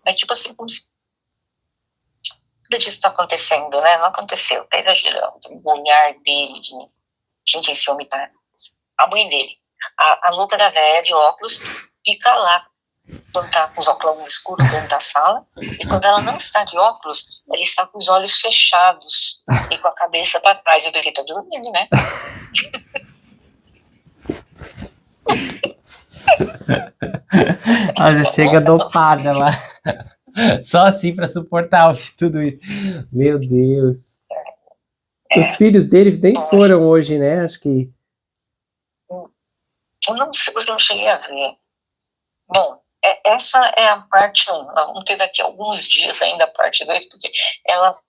mas tipo assim, como se nada disso está acontecendo, né? Não aconteceu, tá exagerando. O olhar dele, gente, esse homem tá... A mãe dele, a louca da velha de óculos, fica lá, quando tá com os óculos escuros dentro da sala, e quando ela não está de óculos, ela está com os olhos fechados e com a cabeça para trás. Eu pensei, tá dormindo, né? Ela já chega dopada lá. Só assim pra suportar tudo isso. Meu Deus. Os filhos dele nem foram hoje, né? Acho que... Eu não cheguei a ver. Bom, essa é a parte 1. Nós vamos ter daqui a alguns dias ainda a parte 2, porque ela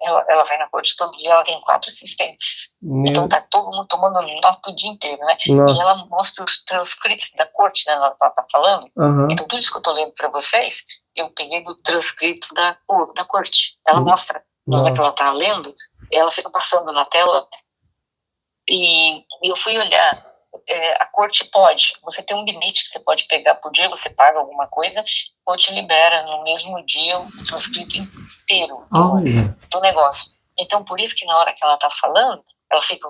vai na corte todo dia, ela tem 4 assistentes. Então tá todo mundo tomando nota o dia inteiro, né? Nossa. E ela mostra os transcritos da corte, né? Ela tá falando. Então tudo isso que eu tô lendo para vocês, eu peguei do transcrito da corte. Ela mostra, na hora que ela tá lendo, ela fica passando na tela, e eu fui olhar. A corte pode, você tem um limite que você pode pegar por dia, você paga alguma coisa, ou te libera no mesmo dia o transcrito inteiro do negócio. Então, por isso que na hora que ela tá falando, ela fica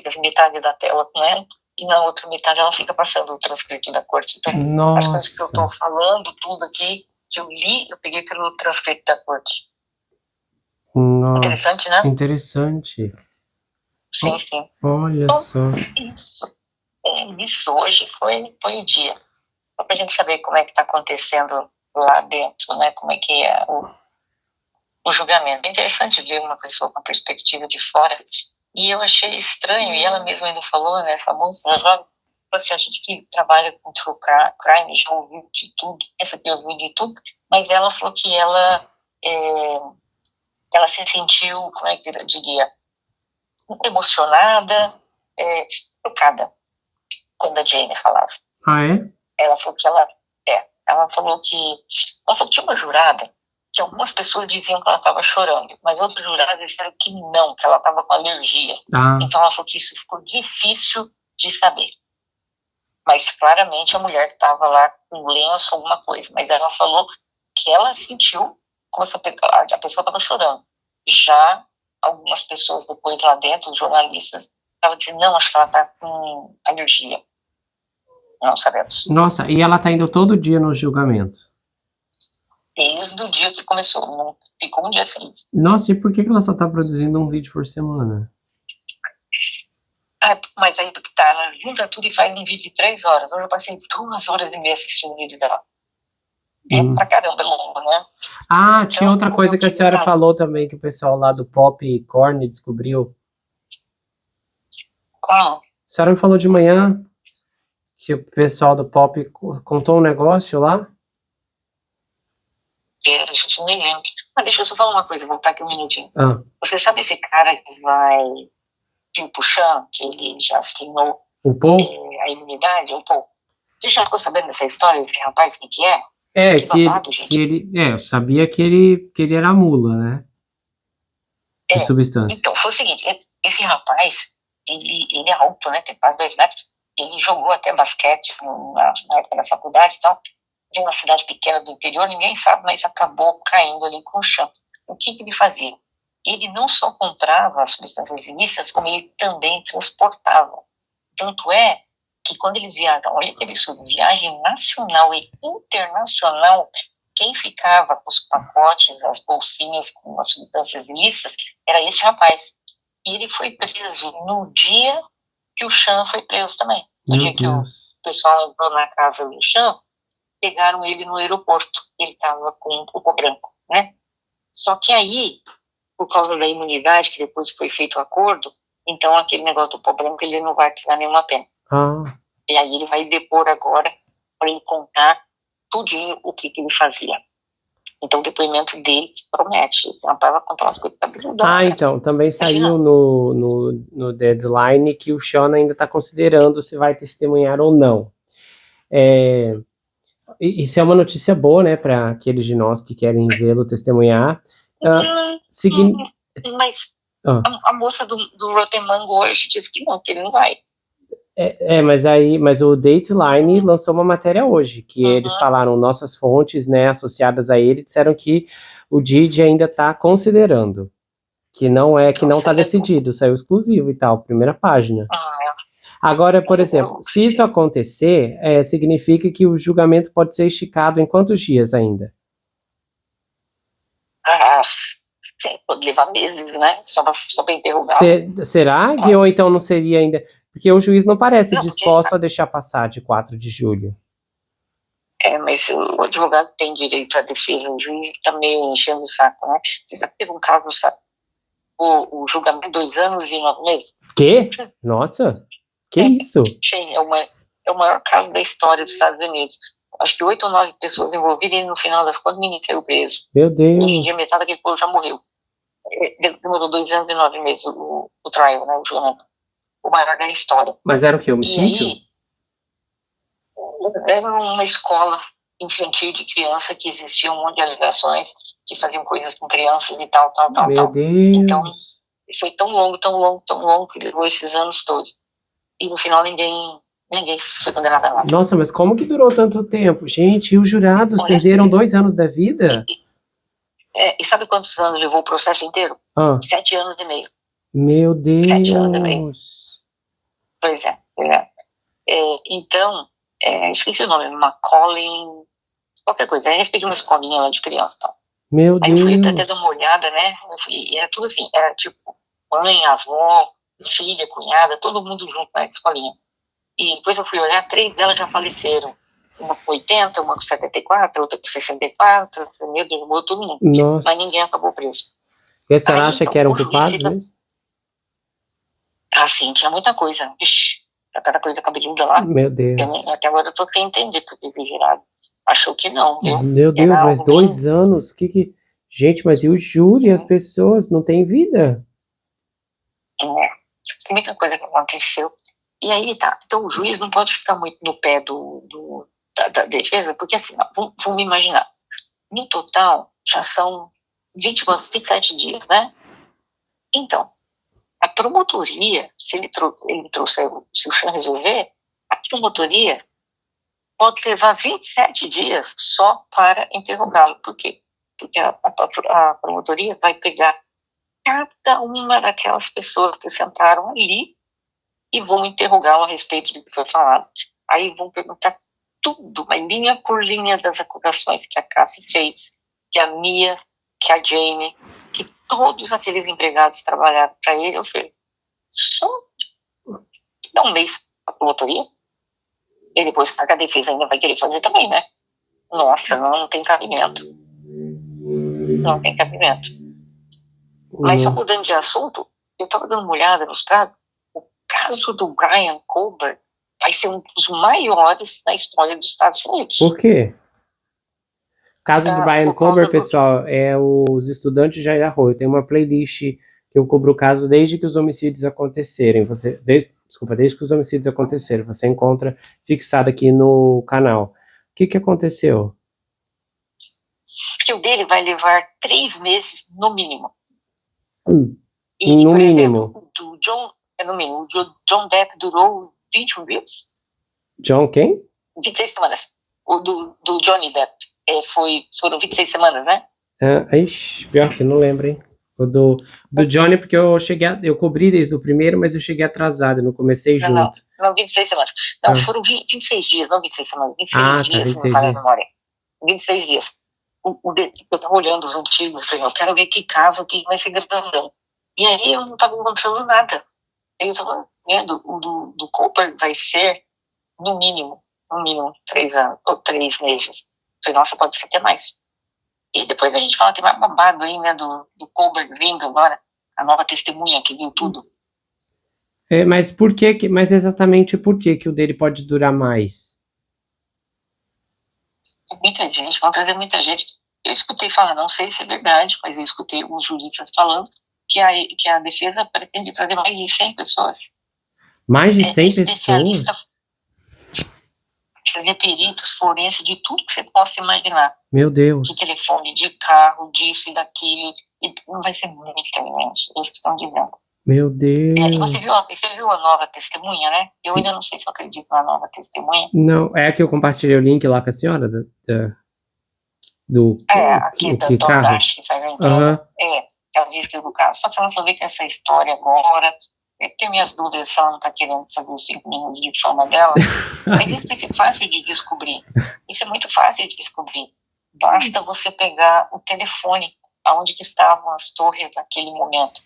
assim, metade da tela com ela, e na outra metade ela fica passando o transcrito da corte. Então, as coisas que eu tô falando, tudo aqui, que eu li, eu peguei pelo transcrito da corte. Nossa. Interessante, né? Interessante. Sim, sim. Olha então, só. Isso hoje foi o dia. Só pra gente saber como é que tá acontecendo lá dentro, né? Como é que é o julgamento. É interessante ver uma pessoa com a perspectiva de fora. E eu achei estranho, e ela mesma ainda falou, né? Essa moça jovem, assim, a gente que trabalha com true crime, já ouviu de tudo, essa aqui ouviu de tudo, mas ela falou que ela se sentiu, como é que eu diria, emocionada, tocada, quando a Jane falava. Ah, é? Ela falou que ela falou que tinha uma jurada que algumas pessoas diziam que ela estava chorando, mas outros jurados disseram que não, que ela estava com alergia. Então ela falou que isso ficou difícil de saber. Mas claramente a mulher estava lá com um lenço, alguma coisa, mas ela falou que ela sentiu como se a pessoa estava chorando. Já algumas pessoas depois lá dentro, os jornalistas, estavam dizendo, não, acho que ela está com alergia. Não sabemos. Nossa, e ela tá indo todo dia no julgamento? Desde o dia que começou, não ficou um dia feliz. Nossa, e por que ela só tá produzindo um vídeo por semana? Mas aí porque tá, ela junta tudo e faz um vídeo de 3 horas. Hoje eu passei 2 horas e meia assistindo o vídeo dela. Pra caramba, é longo, né? Então, tinha outra coisa que a senhora falou também, que o pessoal lá do Popcorn descobriu. Qual? A senhora me falou de manhã que o pessoal do Pop contou um negócio lá? A gente nem lembra. Mas deixa eu só falar uma coisa, voltar aqui um minutinho. Você sabe esse cara que vai vir pro chão, que ele já assinou a imunidade? O Paul. Você já ficou sabendo dessa história, desse rapaz, que é? Eu sabia que ele era mula, né? De substâncias. Então, foi o seguinte, esse rapaz, ele é alto, né? Tem quase 2 metros. Ele jogou até basquete na época da faculdade e tal, de uma cidade pequena do interior, ninguém sabe, mas acabou caindo ali com o chão. O que ele fazia? Ele não só comprava as substâncias ilícitas, como ele também transportava. Tanto é que quando eles viajam, olha que absurdo, viagem nacional e internacional, quem ficava com os pacotes, as bolsinhas com as substâncias ilícitas, era esse rapaz. E ele foi preso no dia que o Sean foi preso também. No dia que o pessoal entrou na casa do Sean, pegaram ele no aeroporto. Ele estava com um pouco branco, né? Só que aí, por causa da imunidade, que depois foi feito o acordo, então aquele negócio do pó branco, ele não vai pegar nenhuma pena. E aí ele vai depor agora para ele contar tudinho o que ele fazia. Então o depoimento dele promete. Esse rapaz vai contar umas coisas cabeludas. Então, também saiu no Deadline que o Sean ainda está considerando se vai testemunhar ou não. Isso é uma notícia boa, né, para aqueles de nós que querem vê-lo testemunhar. Mas a moça do Rotten Mango hoje disse que não, que ele não vai. Mas o Dateline lançou uma matéria hoje, que eles falaram, nossas fontes, né, associadas a ele, disseram que o Didi ainda está considerando, que não está decidido, saiu exclusivo e tal, primeira página. Agora, por exemplo, se isso acontecer, significa que o julgamento pode ser esticado em quantos dias ainda? Pode levar meses, né? Só para interrogar. Será? Ou então não seria ainda... Porque o juiz não parece disposto a deixar passar de 4 de julho. Mas o advogado tem direito à defesa, o juiz está meio enchendo o saco, né? Você sabe que teve um caso no Estado, o julgamento 2 anos e 9 meses? Quê? Nossa, que isso? Sim, é o maior caso da história dos Estados Unidos. acho que 8 ou 9 pessoas envolvidas, e no final das contas ninguém saiu preso. Meu Deus. Hoje em dia metade daquele povo já morreu. Demorou 2 anos e 9 meses o trial, né, o julgamento. O maior da história. Mas era o quê? Homicídio? E aí, era uma escola infantil de criança que existia um monte de alegações que faziam coisas com crianças e tal. Meu Deus. Então, foi tão longo que levou esses anos todos. E no final ninguém foi condenado a nada. Nossa, mas como que durou tanto tempo? Gente, e os jurados perderam 2 anos da vida? E sabe quantos anos levou o processo inteiro? 7 anos e meio. Meu Deus. 7 anos e meio. Pois é. Então, esqueci o nome, Macaulay, qualquer coisa, a respeito de uma escolinha lá de criança e tal. Meu Deus. Aí eu fui até dar uma olhada, né? E era tudo assim, era tipo mãe, avó, filha, cunhada, todo mundo junto na escolinha. E depois eu fui olhar, 3 delas já faleceram. Uma com 80, uma com 74, outra com 64. Meu Deus, morreu todo mundo. Nossa. Mas ninguém acabou preso. E a senhora acha que eram culpados mesmo? Ah, sim, tinha muita coisa. Vixe, cada coisa cabeluda lá. Meu Deus. Até agora eu tô sem entender porque o jurado achou que não, viu? Meu Deus, mas 2 anos? Gente, mas e o júri, as pessoas, não têm vida? Muita coisa que aconteceu. E aí, tá, então o juiz não pode ficar muito no pé da defesa, porque assim, vamos imaginar, no total já são 27 dias, né? Então, a promotoria, se ele trouxer, se o Chan resolver, a promotoria pode levar 27 dias só para interrogá-lo. Por quê? Porque a promotoria vai pegar cada uma daquelas pessoas que sentaram ali e vão interrogá-lo a respeito do que foi falado. Aí vão perguntar tudo, mas linha por linha das acusações que a Cassie fez, que a Mia, que a Jane, que todos aqueles empregados trabalharam para ele, ou seja, só dá um mês a promotoria, e depois a defesa ainda vai querer fazer também, né? Nossa, não tem cabimento. Não tem cabimento. Mas só mudando de assunto, eu estava dando uma olhada nos pratos, o caso do Brian Colbert vai ser um dos maiores na história dos Estados Unidos. Por quê? O caso do Brian Colbert, pessoal, é os estudantes de Jair Arroyo. Eu tenho uma playlist que eu cubro o caso desde que os homicídios acontecerem. Desde que os homicídios aconteceram. Você encontra fixado aqui no canal. O que aconteceu? Porque o dele vai levar 3 meses no mínimo. E, no por mínimo. Exemplo, do John, no mínimo, o John Depp durou 21 dias. John quem? 26 semanas. O do Johnny Depp foram 26 semanas, né? Ixi, pior que eu não lembro, hein? O do Johnny, porque eu cobri desde o primeiro, mas eu cheguei atrasado, não comecei junto. Não, 26 semanas. Não, foram 26 dias, não 26 semanas, 26 dias, 26 se não falha a memória. 26 dias. Eu tava olhando os antigos e falei, eu quero ver que caso que vai ser grandão. E aí eu não tava encontrando nada. Aí eu tava vendo, o do Cooper vai ser, no mínimo, 3 anos, ou 3 meses. Eu falei, nossa, pode ser até mais. E depois a gente fala que vai babado aí, né, do Colbert vindo agora, a nova testemunha que viu tudo. Mas exatamente por que o dele pode durar mais? Muita gente, vão trazer muita gente. Eu escutei falar, não sei se é verdade, mas eu escutei uns juristas falando que a defesa pretende trazer mais de 100 pessoas. Mais de 100 pessoas? Trazer peritos, forenses, de tudo que você possa imaginar. Meu Deus. De telefone, de carro, disso e daquilo. E vai ser muito imenso, eles estão dizendo. Meu Deus. E você viu a nova testemunha, né? Eu ainda não sei se eu acredito na nova testemunha. Não, é que eu compartilhei o link lá com a senhora do aqui da Dash, que faz a entrega. Ela disse que é do carro. Só que ela só vê que essa história agora. Eu tenho minhas dúvidas se ela não está querendo fazer os 5 minutos de fama dela. Mas isso vai ser fácil de descobrir. Isso é muito fácil de descobrir. Basta você pegar o telefone, aonde que estavam as torres naquele momento.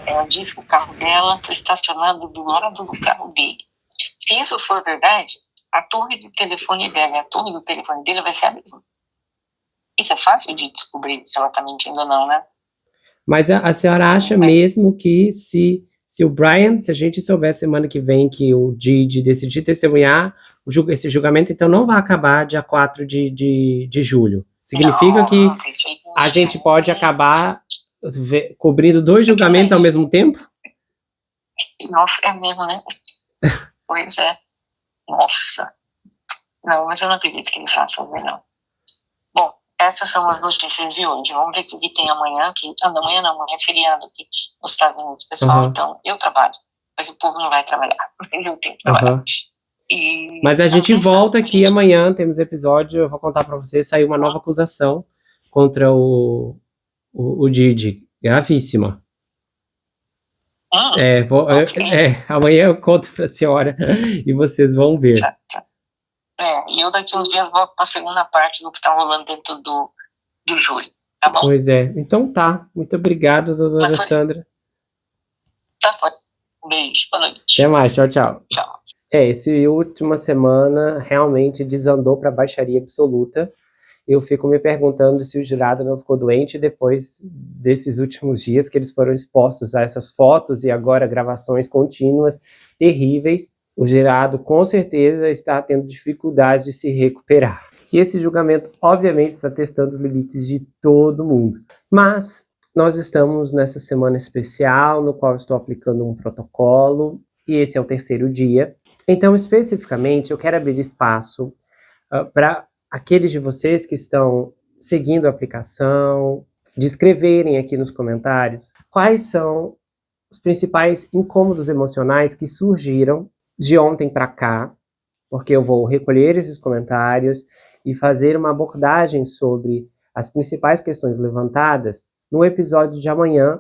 Ela disse que o carro dela foi estacionado do lado do carro dele. Se isso for verdade, a torre do telefone dela e a torre do telefone dele vai ser a mesma. Isso é fácil de descobrir se ela está mentindo ou não, né? Mas a senhora acha mesmo que se o Brian, se a gente souber semana que vem que o Didi decidir testemunhar, esse julgamento, então, não vai acabar dia 4 de julho. Significa que a gente pode acabar cobrindo 2 julgamentos ao mesmo tempo? Nossa, é mesmo, né? Pois é. Nossa. Não, mas eu não acredito que ele faça, não. Bom, essas são as notícias de hoje. Vamos ver o que tem amanhã. Amanhã é feriado aqui nos Estados Unidos, pessoal. Então, eu trabalho. Mas o povo não vai trabalhar. Mas eu tenho que trabalhar. Mas a gente volta aqui amanhã, temos episódio, eu vou contar pra você, saiu uma nova acusação contra o Didi. Gravíssima. Amanhã eu conto pra senhora e vocês vão ver. E eu daqui uns dias volto pra segunda parte do que tá rolando dentro do júri, tá bom? Pois é. Então tá. Muito obrigado, doutora Sandra. Tá, foi. Um beijo, boa noite. Até mais, tchau, tchau. Tchau. Essa última semana realmente desandou pra baixaria absoluta. Eu fico me perguntando se o jurado não ficou doente depois desses últimos dias que eles foram expostos a essas fotos e agora gravações contínuas terríveis. O jurado com certeza está tendo dificuldade de se recuperar. E esse julgamento, obviamente, está testando os limites de todo mundo. Mas nós estamos nessa semana especial, no qual estou aplicando um protocolo, e esse é o 3º dia. Então, especificamente, eu quero abrir espaço para aqueles de vocês que estão seguindo a aplicação, de escreverem aqui nos comentários quais são os principais incômodos emocionais que surgiram de ontem para cá, porque eu vou recolher esses comentários e fazer uma abordagem sobre as principais questões levantadas no episódio de amanhã,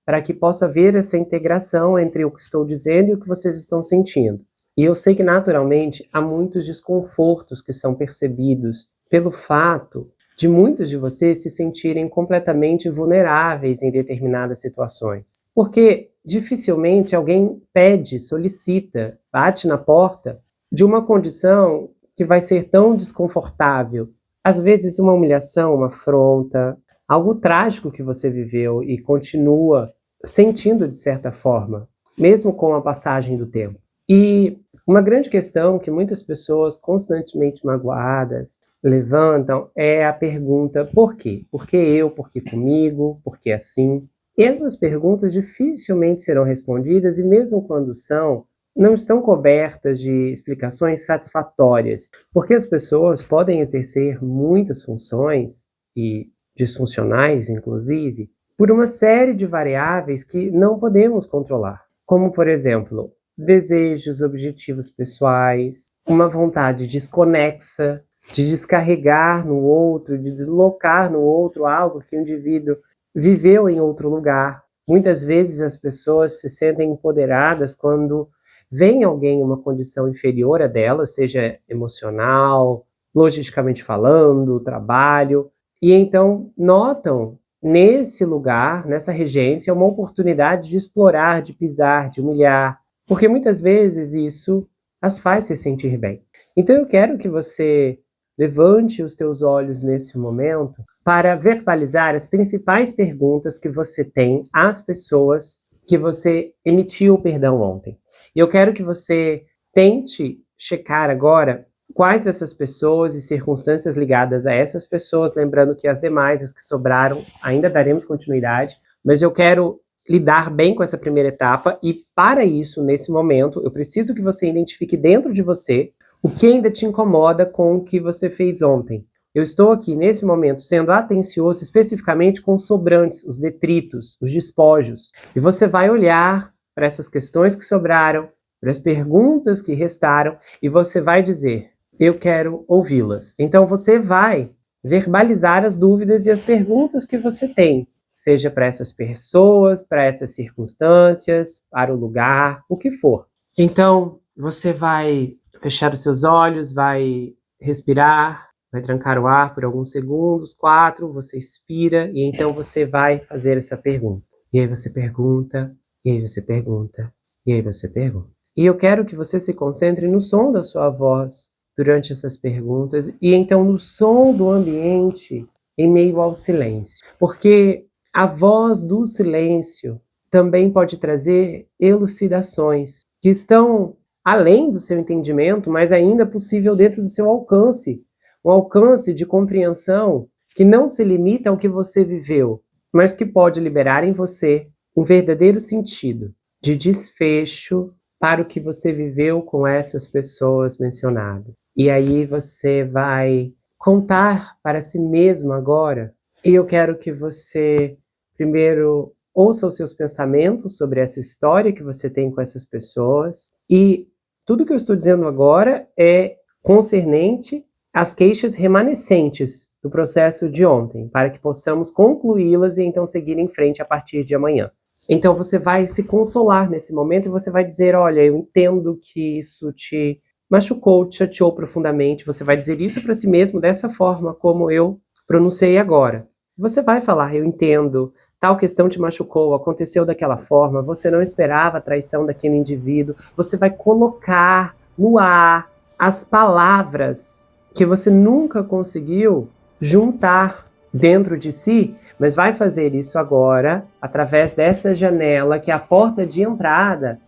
para que possa haver essa integração entre o que estou dizendo e o que vocês estão sentindo. E eu sei que, naturalmente, há muitos desconfortos que são percebidos pelo fato de muitos de vocês se sentirem completamente vulneráveis em determinadas situações. Porque dificilmente alguém pede, solicita, bate na porta de uma condição que vai ser tão desconfortável. Às vezes uma humilhação, uma afronta, algo trágico que você viveu e continua sentindo de certa forma, mesmo com a passagem do tempo. E uma grande questão que muitas pessoas constantemente magoadas levantam é a pergunta: por quê? Por que eu? Por que comigo? Por que assim? E essas perguntas dificilmente serão respondidas e mesmo quando são, não estão cobertas de explicações satisfatórias, porque as pessoas podem exercer muitas funções, e disfuncionais inclusive, por uma série de variáveis que não podemos controlar, como por exemplo, desejos, objetivos pessoais, uma vontade desconexa de descarregar no outro, de deslocar no outro algo que o indivíduo viveu em outro lugar. Muitas vezes as pessoas se sentem empoderadas quando vem alguém em uma condição inferior a dela, seja emocional, logisticamente falando, trabalho, e então notam nesse lugar, nessa regência, uma oportunidade de explorar, de pisar, de humilhar, porque muitas vezes isso as faz se sentir bem. Então eu quero que você levante os teus olhos nesse momento para verbalizar as principais perguntas que você tem às pessoas que você emitiu o perdão ontem. E eu quero que você tente checar agora quais dessas pessoas e circunstâncias ligadas a essas pessoas, lembrando que as demais, as que sobraram, ainda daremos continuidade, mas eu quero lidar bem com essa primeira etapa e para isso, nesse momento, eu preciso que você identifique dentro de você o que ainda te incomoda com o que você fez ontem. Eu estou aqui, nesse momento, sendo atencioso especificamente com os sobrantes, os detritos, os despojos. E você vai olhar para essas questões que sobraram, para as perguntas que restaram, e você vai dizer: eu quero ouvi-las. Então você vai verbalizar as dúvidas e as perguntas que você tem, seja para essas pessoas, para essas circunstâncias, para o lugar, o que for. Então você vai fechar os seus olhos, vai respirar, vai trancar o ar por alguns segundos, 4, você expira e então você vai fazer essa pergunta. E aí você pergunta, e aí você pergunta, e aí você pergunta. E eu quero que você se concentre no som da sua voz durante essas perguntas e então no som do ambiente em meio ao silêncio. Porque a voz do silêncio também pode trazer elucidações que estão além do seu entendimento, mas ainda possível dentro do seu alcance. Um alcance de compreensão que não se limita ao que você viveu, mas que pode liberar em você um verdadeiro sentido de desfecho para o que você viveu com essas pessoas mencionadas. E aí você vai contar para si mesmo agora, e eu quero que você primeiro ouça os seus pensamentos sobre essa história que você tem com essas pessoas, e tudo que eu estou dizendo agora é concernente às queixas remanescentes do processo de ontem, para que possamos concluí-las e então seguir em frente a partir de amanhã. Então você vai se consolar nesse momento e você vai dizer, olha, eu entendo que isso te machucou, te chateou profundamente. Você vai dizer isso para si mesmo dessa forma como eu pronunciei agora. Você vai falar, eu entendo, tal questão te machucou, aconteceu daquela forma, você não esperava a traição daquele indivíduo. Você vai colocar no ar as palavras que você nunca conseguiu juntar dentro de si, mas vai fazer isso agora através dessa janela que é a porta de entrada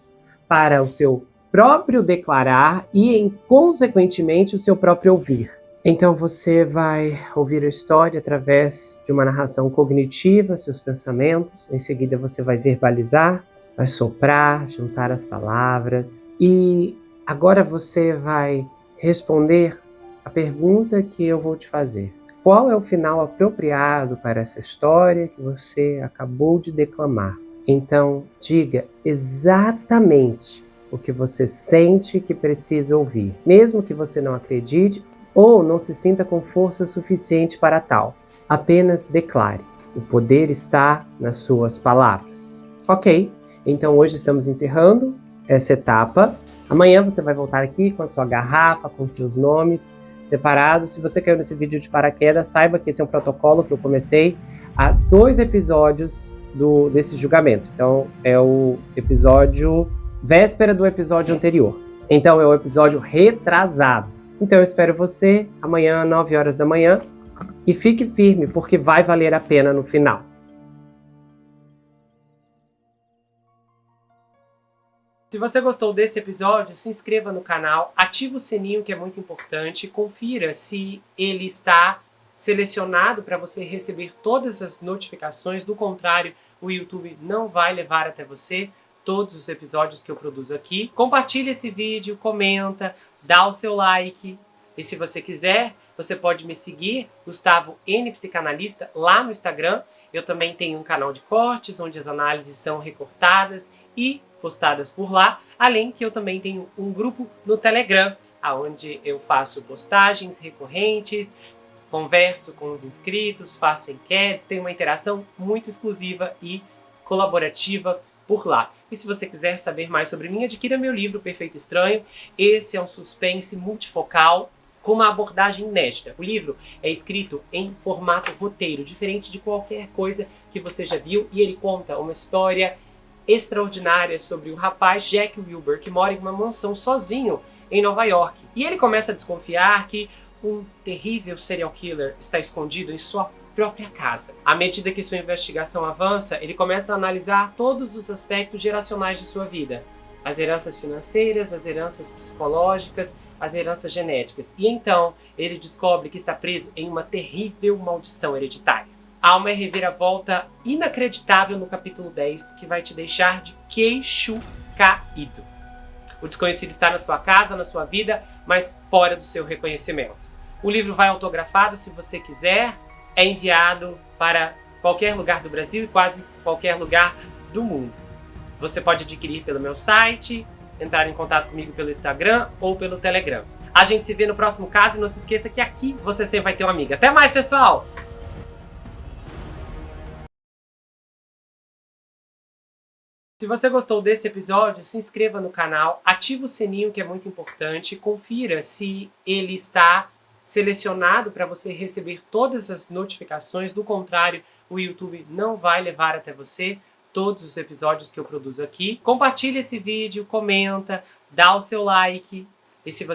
para o seu próprio declarar e, consequentemente, o seu próprio ouvir. Então você vai ouvir a história através de uma narração cognitiva, seus pensamentos, em seguida você vai verbalizar, vai soprar, juntar as palavras e agora você vai responder a pergunta que eu vou te fazer. Qual é o final apropriado para essa história que você acabou de declamar? Então, diga exatamente o que você sente que precisa ouvir, mesmo que você não acredite ou não se sinta com força suficiente para tal. Apenas declare. O poder está nas suas palavras. Ok, então hoje estamos encerrando essa etapa. Amanhã você vai voltar aqui com a sua garrafa, com seus nomes separados. Se você caiu nesse vídeo de paraquedas, saiba que esse é um protocolo que eu comecei há 2 episódios desse julgamento. Então, é o episódio véspera do episódio anterior. Então, é o episódio retrasado. Então, eu espero você amanhã, 9 horas da manhã. E fique firme, porque vai valer a pena no final. Se você gostou desse episódio, se inscreva no canal, ative o sininho que é muito importante, confira se ele está selecionado para você receber todas as notificações, do contrário, o YouTube não vai levar até você todos os episódios que eu produzo aqui. Compartilhe esse vídeo, comenta, dá o seu like e se você quiser, você pode me seguir, Gustavo N Psicanalista, lá no Instagram. Eu também tenho um canal de cortes, onde as análises são recortadas e postadas por lá, além que eu também tenho um grupo no Telegram, onde eu faço postagens recorrentes, converso com os inscritos, faço enquetes, tenho uma interação muito exclusiva e colaborativa por lá. E se você quiser saber mais sobre mim, adquira meu livro Perfeito Estranho. Esse é um suspense multifocal com uma abordagem inédita. O livro é escrito em formato roteiro, diferente de qualquer coisa que você já viu, e ele conta uma história extraordinária sobre o rapaz Jack Wilbur, que mora em uma mansão sozinho em Nova York. E ele começa a desconfiar que um terrível serial killer está escondido em sua própria casa. À medida que sua investigação avança, ele começa a analisar todos os aspectos geracionais de sua vida. As heranças financeiras, as heranças psicológicas, as heranças genéticas. E então, ele descobre que está preso em uma terrível maldição hereditária. Há uma reviravolta inacreditável no capítulo 10 que vai te deixar de queixo caído. O desconhecido está na sua casa, na sua vida, mas fora do seu reconhecimento. O livro vai autografado, se você quiser, é enviado para qualquer lugar do Brasil e quase qualquer lugar do mundo. Você pode adquirir pelo meu site, entrar em contato comigo pelo Instagram ou pelo Telegram. A gente se vê no próximo caso e não se esqueça que aqui você sempre vai ter uma amiga. Até mais, pessoal! Se você gostou desse episódio, se inscreva no canal, ative o sininho que é muito importante, confira se ele está selecionado para você receber todas as notificações, do contrário, o YouTube não vai levar até você todos os episódios que eu produzo aqui. Compartilhe esse vídeo, comenta, dá o seu like, e se você